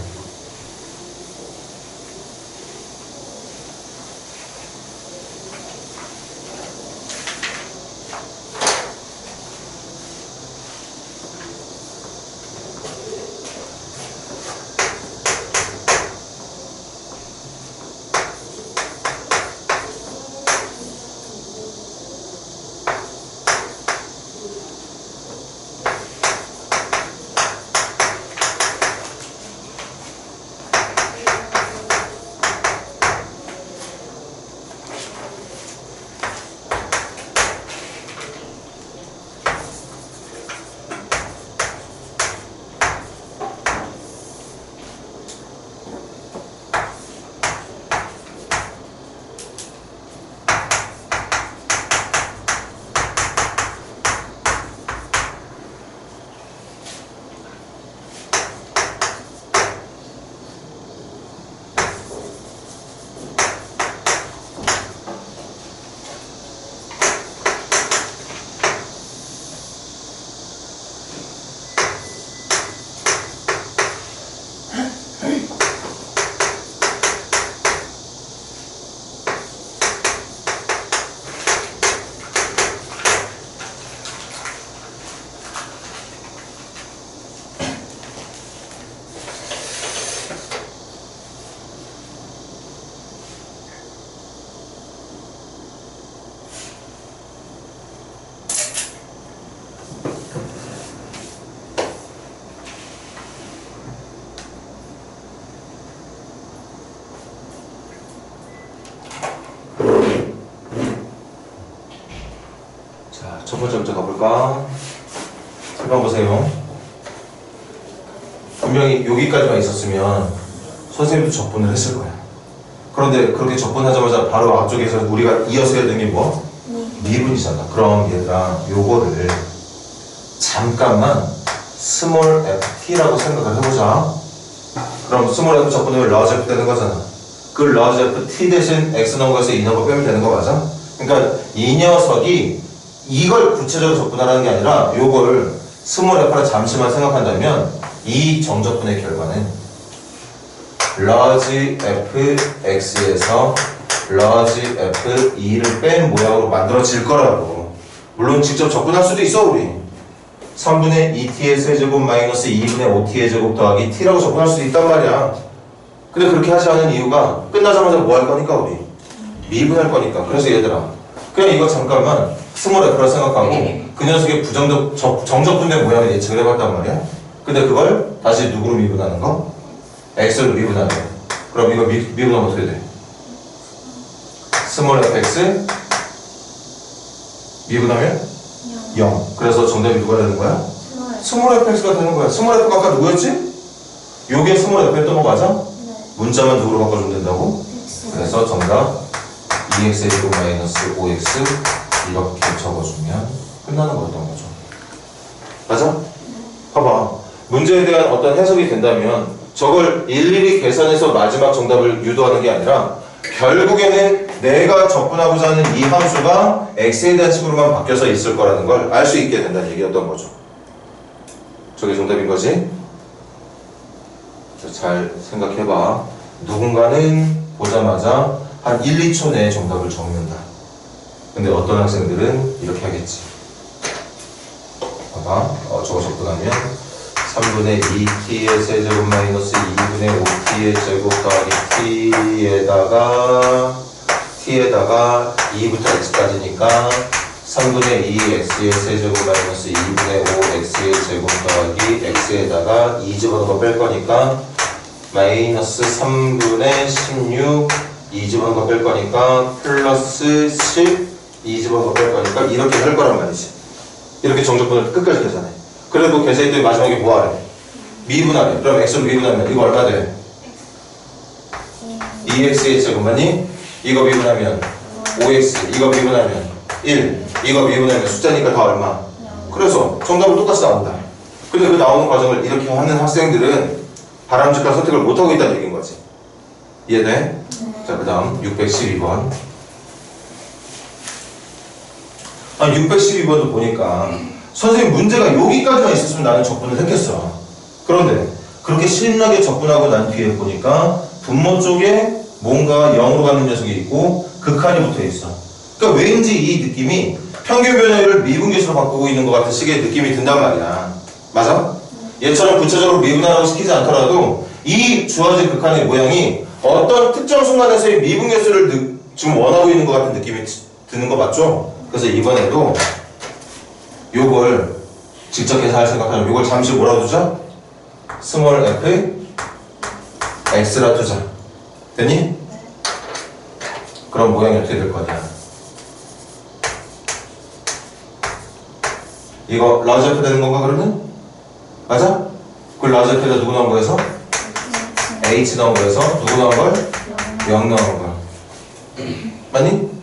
첫 번째 문제 가볼까? 설명 보세요. 분명히 여기까지만 있었으면 선생님도 적분을 했을 거야. 그런데 그렇게 적분하자마자 바로 앞쪽에서 우리가 이어서 해야 되는 게 뭐? 미분이잖아. 그럼 얘들아 요거를 잠깐만 스몰 ft라고 생각을 해보자. 그럼 스몰 f 적분하면 라지 f 되는 거잖아. 그 라지 ft 대신 x 넘어가서 이 넘어 빼면 되는 거 맞아? 그러니까 이 녀석이 이걸 구체적으로 적분하라는 게 아니라 요걸 스몰 f를 잠시만 생각한다면 이 정적분의 결과는 large fx에서 large f2를 뺀 모양으로 만들어질 거라고. 물론 직접 적분할 수도 있어 우리. 3분의 2t의 세제곱 마이너스 2분의 5t의 제곱 더하기 t라고 적분할 수도 있단 말이야. 근데 그렇게 하지 않은 이유가 끝나자마자 뭐 할 거니까 우리? 미분할 거니까. 그래서 얘들아 그냥 이거 잠깐만 스몰 f라 생각하고 그 녀석의 정적분된 모양을 예측을 해봤단 말이야. 근데 그걸 다시 누구로 미분하는 거? x로 미분하는 거. 그럼 이거 미분하면 어떻게 돼? 스몰 fx 미분하면 0. 그래서 정답이 누가 되는 거야? 스몰 fx가 되는 거야. 스몰 f가 아까 누구였지? 요게 스몰 f였던 거 맞아? 네. 문자만 누구로 바꿔주면 된다고? 그래서 정답 2x의 제곱 마이너스 5x 이렇게 적어주면 끝나는 거였던 거죠. 맞아? 봐봐. 문제에 대한 어떤 해석이 된다면 저걸 일일이 계산해서 마지막 정답을 유도하는 게 아니라 결국에는 내가 적분하고자 하는 이 함수가 x에 대한 식으로만 바뀌어서 있을 거라는 걸 알 수 있게 된다는 얘기였던 거죠. 저게 정답인 거지? 잘 생각해봐. 누군가는 보자마자 한 1, 2초 내에 정답을 적는다. 근데 어떤 학생들은 이렇게 하겠지. 봐봐. 저거 적분하면 3분의 2t의 세제곱 마이너스 2분의 5t의 제곱 더하기 t에다가 2부터 x까지니까 3분의 2 x의 세제곱 마이너스 2분의 5 x의 제곱 더하기 x에다가 2 집어넣은 거 뺄 거니까 마이너스 3분의 16 2 집어넣은 거 뺄 거니까 플러스 10 2 집어넣은 거 뺄 거니까 이렇게 할 거란 말이지. 이렇게 정적분을 끝까지 계산해. 그래도 계산했더니 마지막에 뭐하래? 미분하래. 그럼 x로 미분하면 이거 얼마 돼? 2x의 제곱 맞니? 이거 미분하면 5x, 이거 미분하면 1, 이거 미분하면 숫자니까 다 얼마? 그래서 정답은 똑같이 나온다. 근데 그 나오는 과정을 이렇게 하는 학생들은 바람직한 선택을 못하고 있다는 얘기인 거지. 이해돼? 자, 그 다음 612번. 아니 612번도 보니까 선생님 문제가 여기까지만 있었으면 나는 적분을 했겠어. 그런데 그렇게 신나게 적분하고 난 뒤에 보니까 분모 쪽에 뭔가 0으로 가는 녀석이 있고 극한이 붙어 있어. 그러니까 왠지 이 느낌이 평균 변화율을 미분계수로 바꾸고 있는 것 같은 식의 느낌이 든단 말이야. 맞아? 얘처럼 구체적으로 미분하라고 시키지 않더라도 이 주어진 극한의 모양이 어떤 특정 순간에서의 미분계수를 지금 원하고 있는 것 같은 느낌이 드는 거 맞죠? 그래서 이번에도 요걸 직접 계산할 생각하면 요걸 잠시 뭐라 두자? 스몰 f x라 두자. 되니? 그럼 모양이 어떻게 될 거냐? 이거 라지 f 되는 건가 그러면? 맞아? 그 라지 f에다 누구 넣은 거에서? h 넣은 거에서 누구 넣은 걸? 0 넣은 걸. 맞니?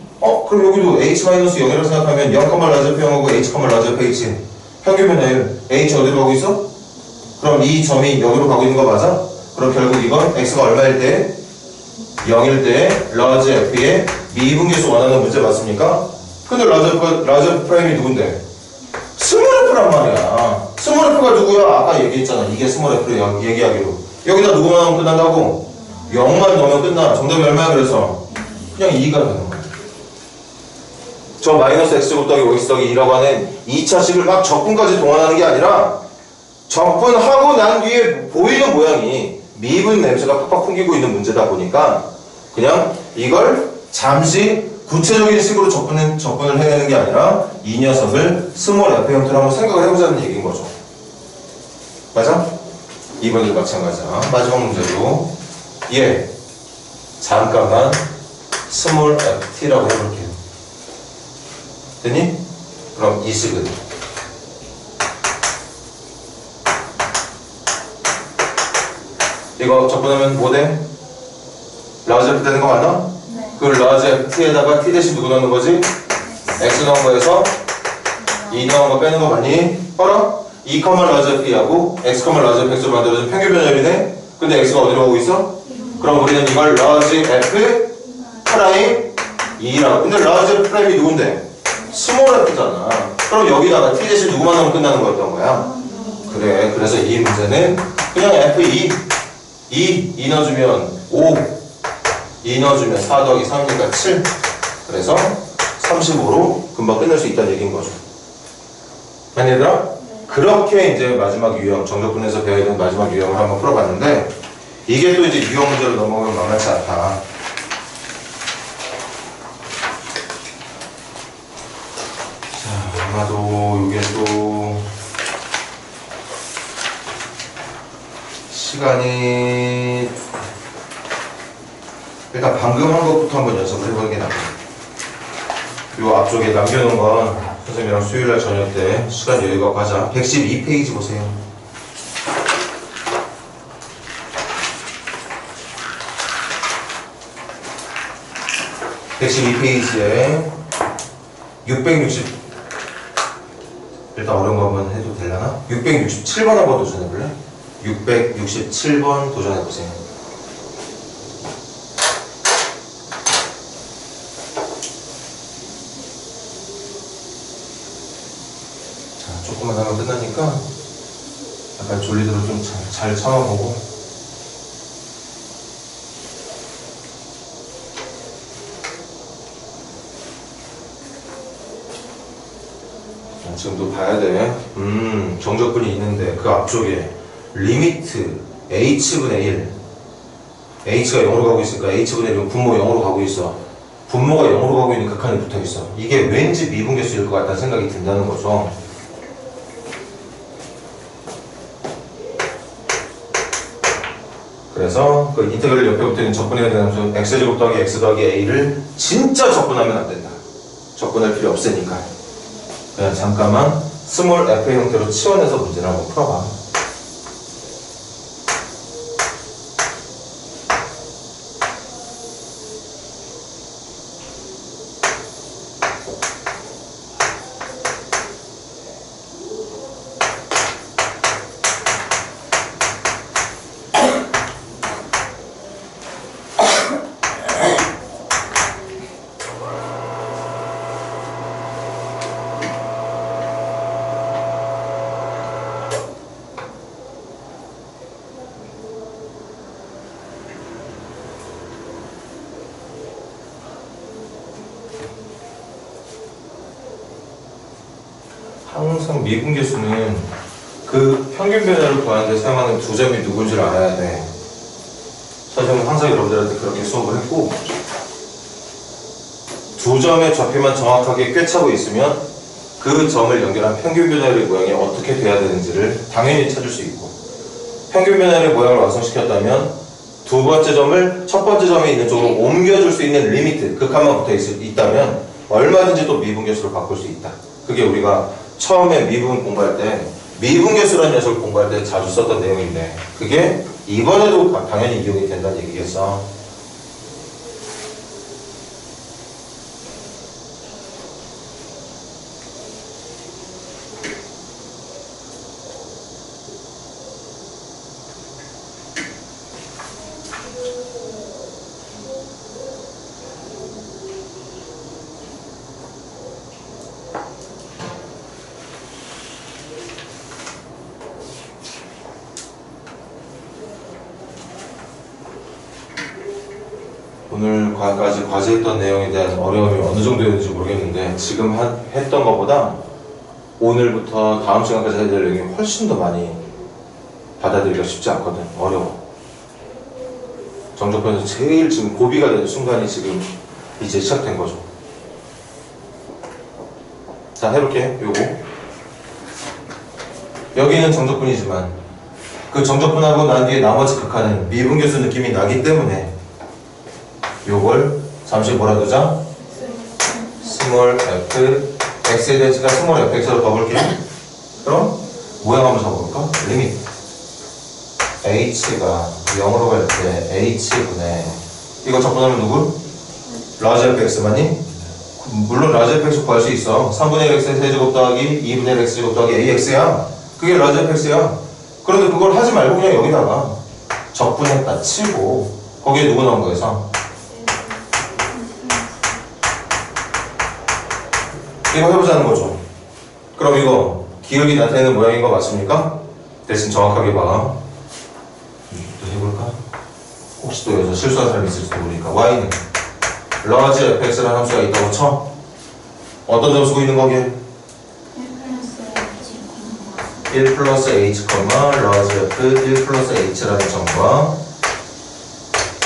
그럼 여기도 h-0이라고 생각하면 0, 라지 f 0하고 h, 라지 f h 평균 변화율 h 어디로 가고 있어? 그럼 이 점이 여기로 가고 있는 거 맞아? 그럼 결국 이건 x가 얼마일 때? 0일 때 라지 f의 미분계수 원하는 문제 맞습니까? 근데 라지 f 프라임이 누군데? 스몰 f란 말이야. 스몰 f가 누구야? 아까 얘기했잖아. 이게 스몰 f를 얘기하기로. 여기다 누구만 넣으면 끝난다고? 0만 넣으면 끝나. 정답이 얼마야 그래서? 그냥 2가 되는 거야. 저 마이너스 x제곱 더하기 5x 더하기 2라고 하는 2차식을 막 적분까지 동원하는 게 아니라 적분하고 난 뒤에 보이는 모양이 미분 냄새가 팍팍 풍기고 있는 문제다 보니까 그냥 이걸 잠시 구체적인 식으로 적분을 해내는 게 아니라 이 녀석을 스몰 f 형태로 한번 생각을 해보자는 얘기인 거죠. 맞아? 이번에도 마찬가지야. 마지막 문제도 얘 잠깐만 스몰 ft라고 해볼게요. 됐니? 그럼 이 식은 이거 적분하면 뭐 돼? 라지 f 되는 거 맞나? 네. 그 라지 ft에다가 t 대신 누구 넣는 거지? x 넣은 거에서 2 넣은 거 빼는 거 맞니? 봐라 2, 라지 f하고 x, 라지 fx로 만들어진 평균 변화율이네? 근데 x가 어디로 가고 있어? 그럼 우리는 이걸 라지 f 프라임 2라고. 근데 라지 f 프라임이 누군데? 스몰 f잖아. 그럼 여기다가 t 대신 누구만 넣으면 끝나는 거였던 거야. 그래. 그래서 이 문제는 그냥 f2 2 넣어주면 5 2 넣어주면 4 더하기 3이니까 7. 그래서 35로 금방 끝낼 수 있다는 얘기인 거죠. 아니 얘들아? 그렇게 이제 마지막 유형, 정적분에서 배워야 되는 마지막 유형을 한번 풀어봤는데 이게 또 이제 유형 문제로 넘어가면 만만치 않다. 자, 아마도 이게 또 시간이 일단 방금 한 것부터 한번 연습을 해보는 게 나아요. 요 앞쪽에 남겨놓은 건 선생님이랑 수요일날 저녁 때 시간 여유가 가자. 112페이지 보세요. (112페이지에) 660 일단 어려운 거 한번 해도 되려나? 667번 한번 도전해볼래? 667번 도전해보세요. 자, 조금만 하면 끝나니까 약간 졸리도록 좀 잘 참아보고. 자, 지금도 봐야 돼. 정적분이 있는데 그 앞쪽에 리미트 h분의 1 h가 0으로 가고 있으니까 h분의 1은 분모 0으로 가고 있어. 분모가 0으로 가고 있는 극한이 붙어있어. 이게 왠지 미분계수일 것 같다는 생각이 든다는 거죠. 그래서 그 인테그럴 옆에 붙어있는 적분해야 되는 함수 x제곱 더하기 x 더하기 a를 진짜 적분하면 안 된다. 적분할 필요 없으니까. 그냥 잠깐만 스몰 f 형태로 치워내서 문제를 한번 풀어봐. 항상 미분계수는 그 평균 변화를 구하는 데 사용하는 두 점이 누군지를 알아야 돼. 선생님은 항상 여러분들한테 그렇게 수업을 했고, 두 점의 좌표만 정확하게 꿰차고 있으면 그 점을 연결한 평균 변화의 모양이 어떻게 돼야 되는지를 당연히 찾을 수 있고, 평균 변화의 모양을 완성시켰다면 두 번째 점을 첫 번째 점에 있는 쪽으로 옮겨줄 수 있는 리미트, 극한만 붙어 있다면 얼마든지 또 미분계수로 바꿀 수 있다. 그게 우리가 처음에 미분 공부할 때 미분계수라는 녀석을 공부할 때 자주 썼던 내용인데, 그게 이번에도 당연히 이용이 된다는 얘기겠어. 오늘까지 과제했던 내용에 대한 어려움이 어느 정도였는지 모르겠는데, 지금 했던 것보다 오늘부터 다음 시간까지 해야 될 내용이 훨씬 더 많이 받아들이기가 쉽지 않거든. 어려워. 정적편에서 제일 지금 고비가 되는 순간이 지금 이제 시작된 거죠. 자, 해볼게. 요거 여기는 정적분이지만 그 정적분하고 난 뒤에 나머지 극한은 미분계수 느낌이 나기 때문에 요걸 잠시 뭐라 두자? 스몰 f x에 대한 제가 스몰 fx로 봐볼게요. 그럼 모양 한번 잡아볼까? 리밋 h가 0으로 갈 때 h분의 이거 적분하면 누구? 라지 fx 맞니? 물론 라지 fx 구할 수 있어. 3분의 1 x의 세제곱 더하기 2분의 1 x제곱 더하기 ax야. 그게 라지 fx야. 그런데 그걸 하지 말고 그냥 여기다가 적분했다 치고 거기에 누구 나온 거에서 이거 해보자는 거죠. 그럼 이거 기억이 나타내는 모양인 거 맞습니까? 대신 정확하게 봐. 또 해볼까? 혹시 또 여기서 실수한 사람이 있을지도 모르니까 y는 large fx라는 함수가 있다고 쳐. 어떤 점 쓰고 있는 거게? 1 플러스 h, large f 1 플러스 h라는 점과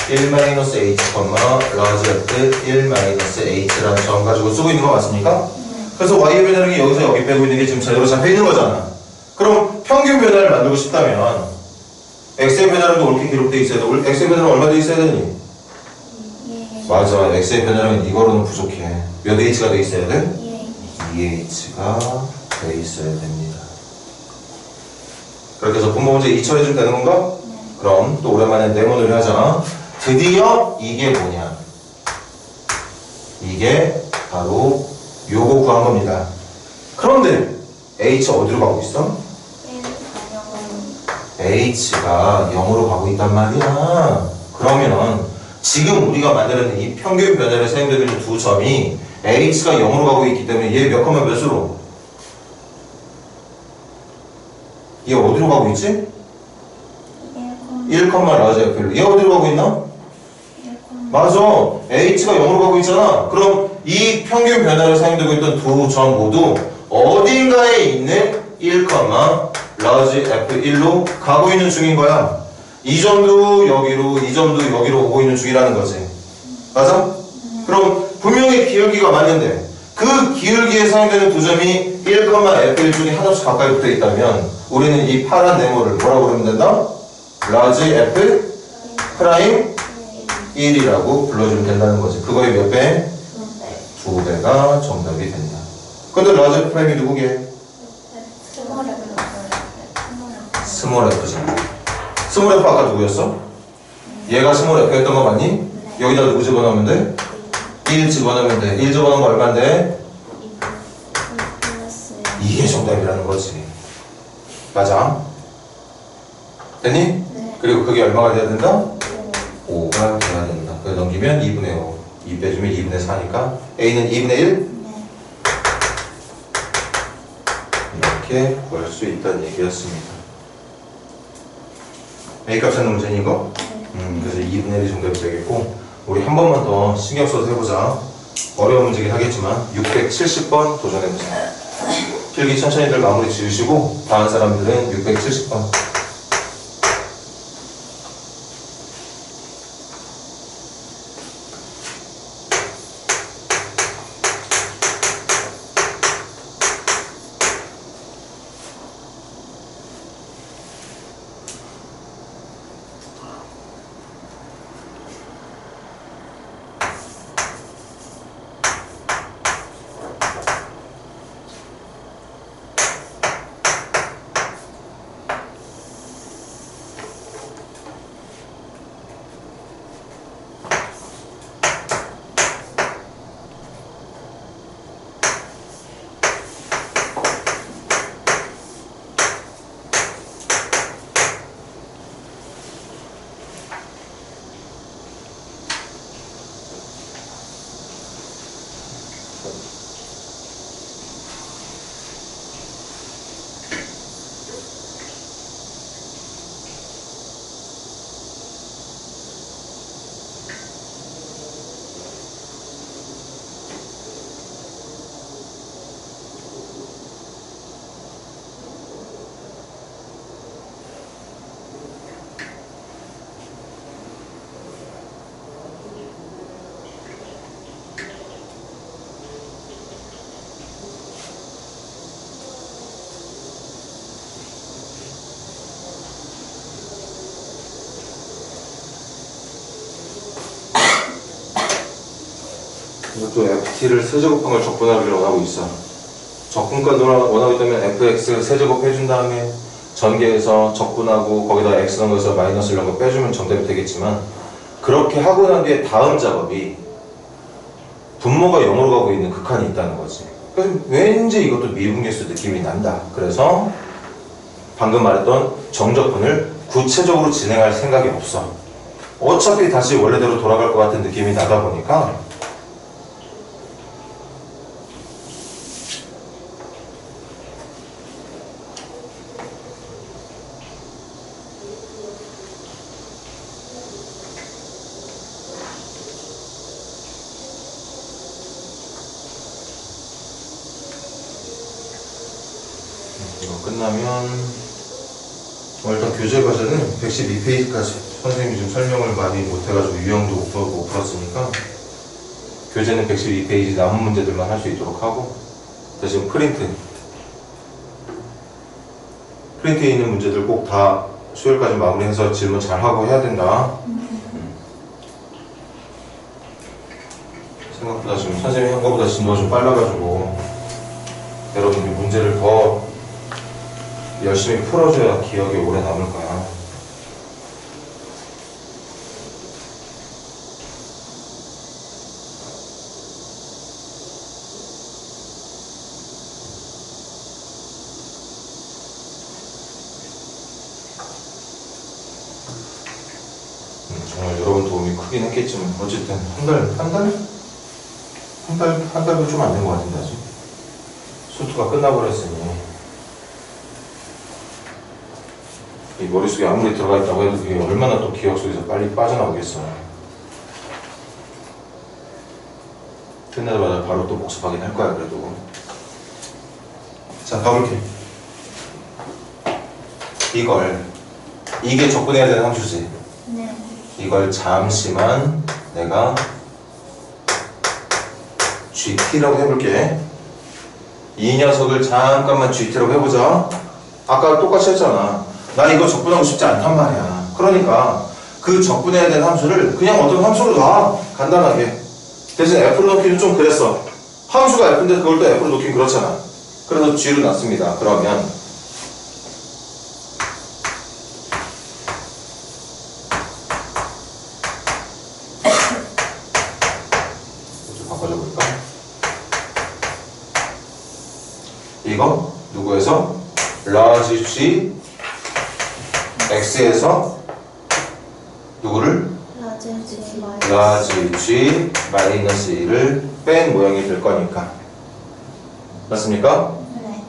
1 마이너스 h, large f 1 마이너스 h라는 점 가지고 쓰고 있는 거 맞습니까? 그래서 y의 변화량이 여기서 여기 빼고 있는 게 지금 제대로 잡혀 있는 거잖아. 그럼 평균 변화를 만들고 싶다면 x의 변화량도 옳게 기록되어 있어야 돼. x의 변화량 얼마 돼 있어야 되니? 맞아. x의 변화량은 이거로는 부족해. 몇 h가 돼 있어야 돼? 2h가 돼 있어야 됩니다. 그렇게 해서 분모 문제 2처리 좀 되는 건가? 그럼 또 오랜만에 네모놀이 하자. 드디어 이게 뭐냐? 이게 바로 요거 구한 겁니다. 그런데 h 어디로 가고 있어? h가 0으로 가고 있단 말이야. 그러면 지금 우리가 만드는 이 평균 변화를 사용되고 있는 두 점이 h가 0으로 가고 있기 때문에 얘 몇 컴마 몇으로? 얘 어디로 가고 있지? 1, 라지 f로. 얘 어디로 가고 있나? 맞아. h가 0으로 가고 있잖아. 그럼 이 평균 변화를 사용되고 있던 두 점 모두 어딘가에 있는 1, 라지 f1로 가고 있는 중인 거야. 이 점도 여기로, 이 점도 여기로 오고 있는 중이라는 거지. 맞아? 그럼 분명히 기울기가 맞는데 그 기울기에 사용되는 두 점이 1,F1 중에 한없이 가까이 붙어 있다면 우리는 이 파란 네모를 뭐라고 부르면 된다? 라지 F 프라임 1이라고 불러주면 된다는 거지. 그거의 몇 배? 2배가 정답이 된다. 근데 라지 프라임이 누구게? 스몰 F잖아. 스몰 F 아까 누구였어? 얘가 스몰 F였던 거 맞니? 여기다 누구 집어넣으면 돼? 1 집어넣으면 돼. 1 집어넣으면 거 얼마인데? 이게 정답이라는 거지. 맞아? 됐니? 네. 그리고 그게 얼마가 돼야 된다? 5가 돼야 된다. 그래서 넘기면 2분의 5. 2 빼주면 2분의 4니까 A는 2분의 1? 이렇게 구할 수 있다는 얘기였습니다. A값 찾는 문제니 이거? 그래서 2분의 1이 정답이 되겠고 우리 한 번만 더 신경 써서 해보자. 어려운 문제긴 하겠지만 670번 도전해보자. 필기 천천히들 마무리 지으시고 다른 사람들은 670번. 이것도 FT를 세제곱한 걸 적분하기를 원하고 있어. 적분까지 원하고 있다면 FX 세제곱 해준 다음에 전개해서 적분하고 거기다 X 넣어서 마이너스 이런 거 빼주면 정답이 되겠지만 그렇게 하고 난 뒤에 다음 작업이 분모가 0으로 가고 있는 극한이 있다는 거지. 그래서 왠지 이것도 미분계수 느낌이 난다. 그래서 방금 말했던 정적분을 구체적으로 진행할 생각이 없어. 어차피 다시 원래대로 돌아갈 것 같은 느낌이 나다 보니까 이거 끝나면 일단 교재 과제는 112페이지까지 선생님이 좀 설명을 많이 못해가지고 유형도 못 풀었으니까 교재는 112페이지 남은 문제들만 할 수 있도록 하고 대신 프린트에 있는 문제들 꼭 다 수요일까지 마무리해서 질문 잘하고 해야 된다. 생각보다 지금 선생님이 한 거보다 진도가 좀 빨라가지고 여러분들이 문제를 더 열심히 풀어줘야 기억에 오래 남을 거야. 정말 여러분 도움이 크긴 했겠지만 어쨌든 한 달도 좀 안 된 것 같은데 아직 수투가 끝나버렸으니 이 머릿속에 아무리 들어가 있다고 해도 그게 얼마나 또 기억 속에서 빨리 빠져나오겠어. 끝나자마자 바로 또 복습하긴 할 거야 그래도. 자 가볼게. 이게 적분해야 되는 함수지. 네. 이걸 잠시만 내가 GT라고 해볼게. 이 녀석을 잠깐만 GT라고 해보자. 아까 똑같이 했잖아. 나 이거 적분하고 싶지 않단 말이야. 그러니까 그 적분해야 되는 함수를 그냥 어떤 함수로 놔. 간단하게. 대신 F로 넣기는 좀 그랬어. 함수가 F인데 그걸 또 F로 넣기는 그렇잖아. 그래서 G로 놨습니다. 그러면 좀 바꿔줘볼까? 이거 누구에서? large G X에서 누구를? large G 마이너스 1을 뺀 모양이 될 거니까. 맞습니까? 네.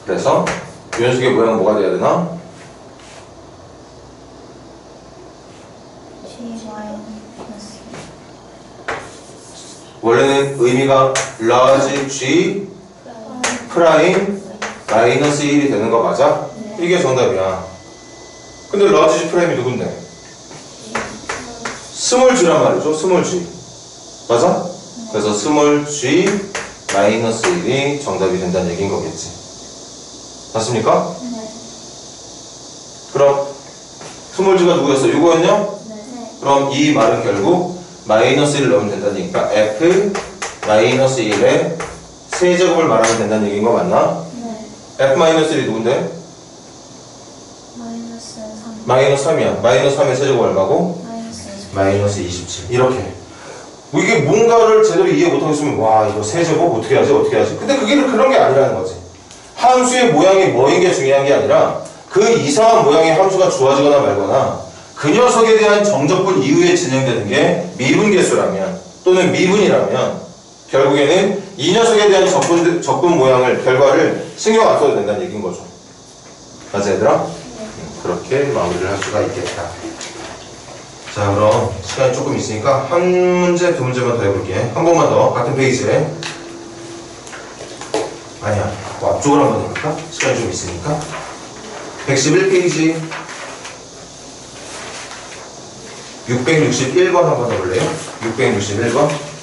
그래서 이 녀석의 모양은 뭐가 돼야 되나? G 마이너스 원래는 의미가 large G 프라임 마이너스 1이 되는 거 맞아? 네. 이게 정답이야. 근데 large G 프라임이 누군데? 스몰 g란 말이죠. 스몰 g. 맞아? 그래서 스몰 g 마이너스 1이 정답이 된다는 얘기인 거겠지. 맞습니까? 네. 그럼 스몰 g가 누구였어? 이거였냐? 네. 그럼 이 말은 결국 마이너스 1을 넣으면 된다는 얘기니까 f 마이너스 1의 세제곱을 말하면 된다는 얘기인 거 맞나? 네. f 마이너스 1이 누군데? 마이너스 3. 마이너스 3이야. 마이너스 3의 세제곱 얼마고? 마이너스 20. 마이너스 27 이렇게. 이게 뭔가를 제대로 이해 못하겠으면 와 이거 세제곱 어떻게 하지 근데 그게 그런 게 아니라는 거지. 함수의 모양이 뭐인 게 중요한 게 아니라 그 이상한 모양의 함수가 좋아지거나 말거나 그 녀석에 대한 정적분 이후에 진행되는 게 미분계수라면 또는 미분이라면 결국에는 이 녀석에 대한 적분 모양을 결과를 신경 안 써도 된다는 얘기인 거죠. 맞아 얘들아? 그렇게 마무리를 할 수가 있겠다. 자 그럼 시간이 조금 있으니까 한 문제 두 문제만 더 해볼게. 한 번만 더 같은 페이지에. 아니야 앞쪽으로 한번 해볼까? 시간이 좀 있으니까. 111페이지 661번 한번 해볼래요? 661번.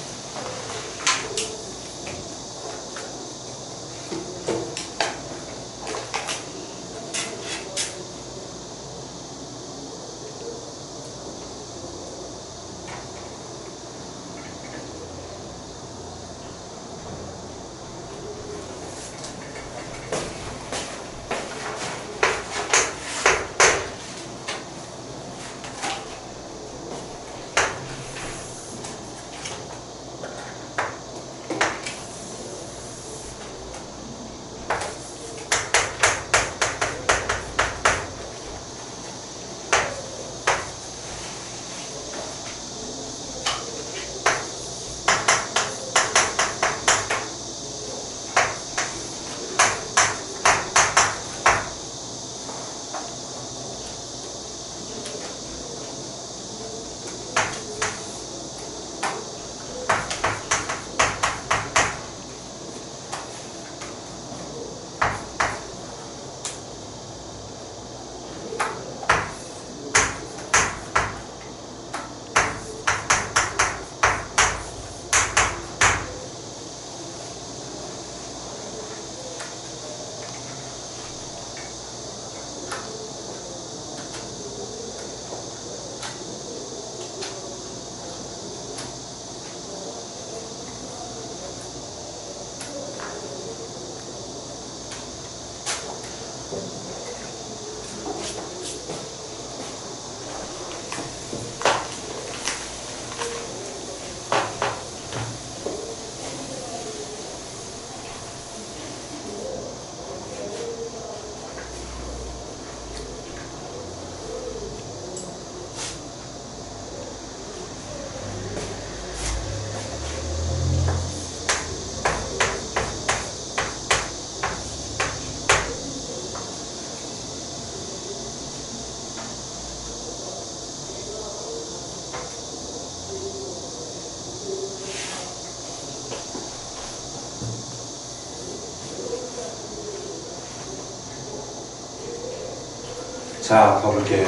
자, 가볼게.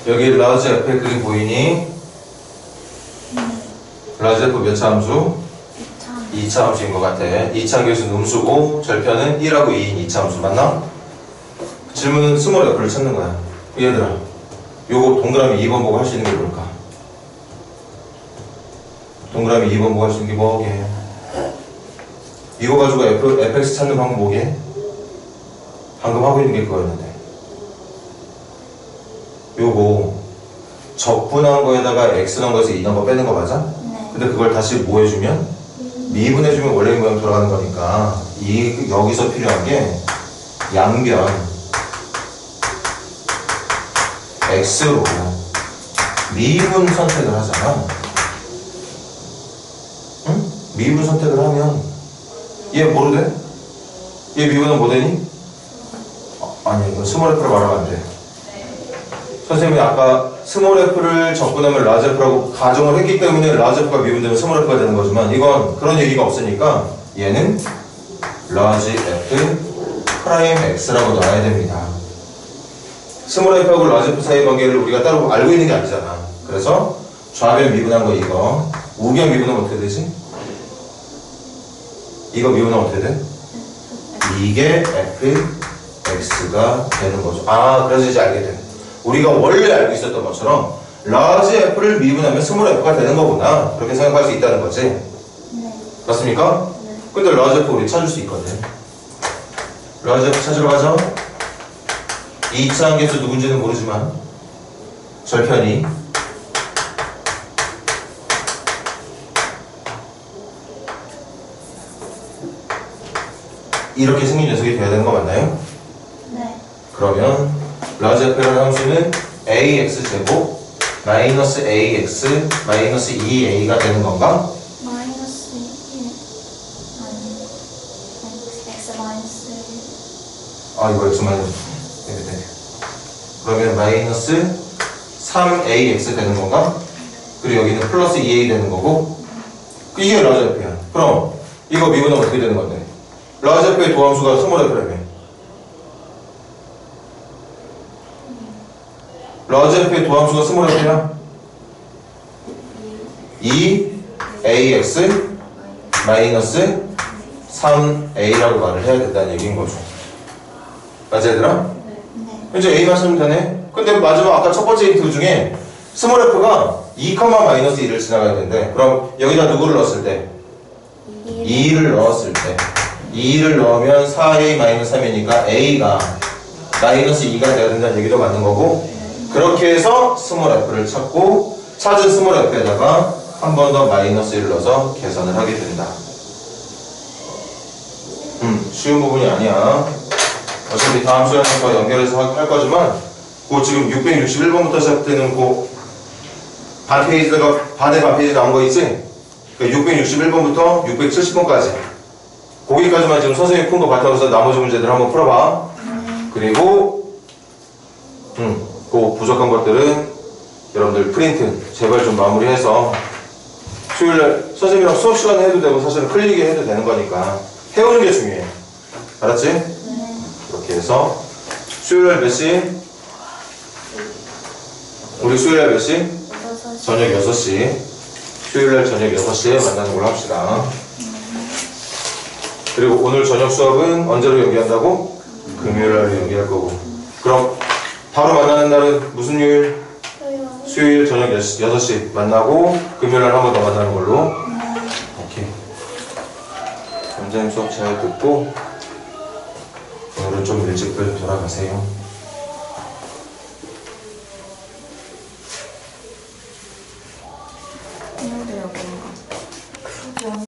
여기 라지 옆에 그림 보이니? 라지 F 몇 차 함수? 2차. 2차 함수인 것 같아. 2차 계수는 음수고 절편은 1하고 2인 2차 함수 맞나? 질문은 스몰 F를 찾는 거야. 얘들아, 요거 동그라미 2번 보고 할 수 있는 게 뭘까? 동그라미 2번 보고 할 수 있는 게 뭐게? 이거 가지고 fx 찾는 방법 뭐게? 방금 하고 있는 게 그거였는데. 요거 적분한 거에다가 x 넣은 거에서 2 넣은 거 빼는 거 맞아? 네. 근데 그걸 다시 뭐 해주면? 미분해주면 원래 모양 돌아가는 거니까 여기서 필요한 게 양변 x로 미분 선택을 하잖아. 응? 미분 선택을 하면 얘 뭐로 돼? 얘 미분은 뭐 되니? 아니 이거 스몰 f로 말하면 안 돼. 선생님이 아까 스몰 f를 적분하면 라지 f라고 가정을 했기 때문에 라지 f가 미분되면 스몰 f가 되는 거지만 이건 그런 얘기가 없으니까 얘는 라지 f 프라임 x라고 놔야 됩니다. 스몰 f하고 라지 f 사이의 관계를 우리가 따로 알고 있는 게 아니잖아. 그래서 좌변 미분한 거 이거 우변 미분하면 어떻게 되지? 이거 미분하면 어떻게 돼? 이게 fx가 되는 거죠. 아, 그래서 이제 알게 돼. 우리가 원래 알고 있었던 것처럼 라지 f를 미분하면 스몰 f가 되는 거구나. 그렇게 생각할 수 있다는 거지. 네. 맞습니까? 네. 근데 라지 f 우리 찾을 수 있거든. 라지 f 찾으러 가죠. 2차 함계수 누군지는 모르지만 절편이 이렇게 생긴 녀석이 돼야 되는 거 맞나요? 네. 그러면 라지 f라는 함수는 ax 제곱 마이너스 ax 마이너스 2a가 되는 건가? 마이너스 1. 아니. x 마이너스 1. 아 이거 x 마이너스 네. 그러면 마이너스 3ax 되는 건가? 그리고 여기는 플러스 2a 되는 거고 이게 라지 f야. 그럼 이거 미분하면 어떻게 되는 건데? 라지 f의 도함수가 스몰 f라며. 라지 f의 도함수가 스몰 f야? 2ax 마이너스 3a라고 말을 해야 된다는 얘기인 거죠. 맞아 얘들아? 네. 이제 a만 쓰면 되네. 근데 마지막 아까 첫 번째 힌트 중에 스몰 f가 2, 마이너스 2를 지나가야 된대. 그럼 여기다 누구를 넣었을 때? 2를 넣었을 때 2를 넣으면 4a 마이너스 3이니까 a가 마이너스 2가 돼야 된다는 얘기도 맞는 거고 그렇게 해서 스몰 f를 찾고 찾은 스몰 f에다가 한 번 더 마이너스 1을 넣어서 계산을 하게 된다. 쉬운 부분이 아니야. 어차피 다음 시간에 연결해서 할 거지만 그 지금 661번부터 시작되는 그 반 페이지가 반의 반 페이지 나온 거 있지? 그 661번부터 670번까지 거기까지만 지금 선생님이 푼 거 바탕으로 해서 나머지 문제들 한번 풀어봐. 그리고 그 부족한 것들은 여러분들 프린트 제발 좀 마무리해서 수요일날 선생님이랑 수업 시간에 해도 되고 사실은 클릭이 해도 되는 거니까 해오는 게 중요해. 알았지? 이렇게 해서 수요일날 몇 시? 우리 수요일날 몇 시? 저녁 6시. 수요일날 저녁 6시에 만나는 걸로 합시다. 그리고 오늘 저녁 수업은 언제로 연기한다고? 금요일날로 연기할 거고. 그럼 바로 만나는 날은 무슨 요일? 수요일 저녁 6시 만나고 금요일날 한 번 더 만나는 걸로. 오케이. 원장님 수업 잘 듣고 오늘은 좀 일찍 돌아가세요. 오늘도 여기인가?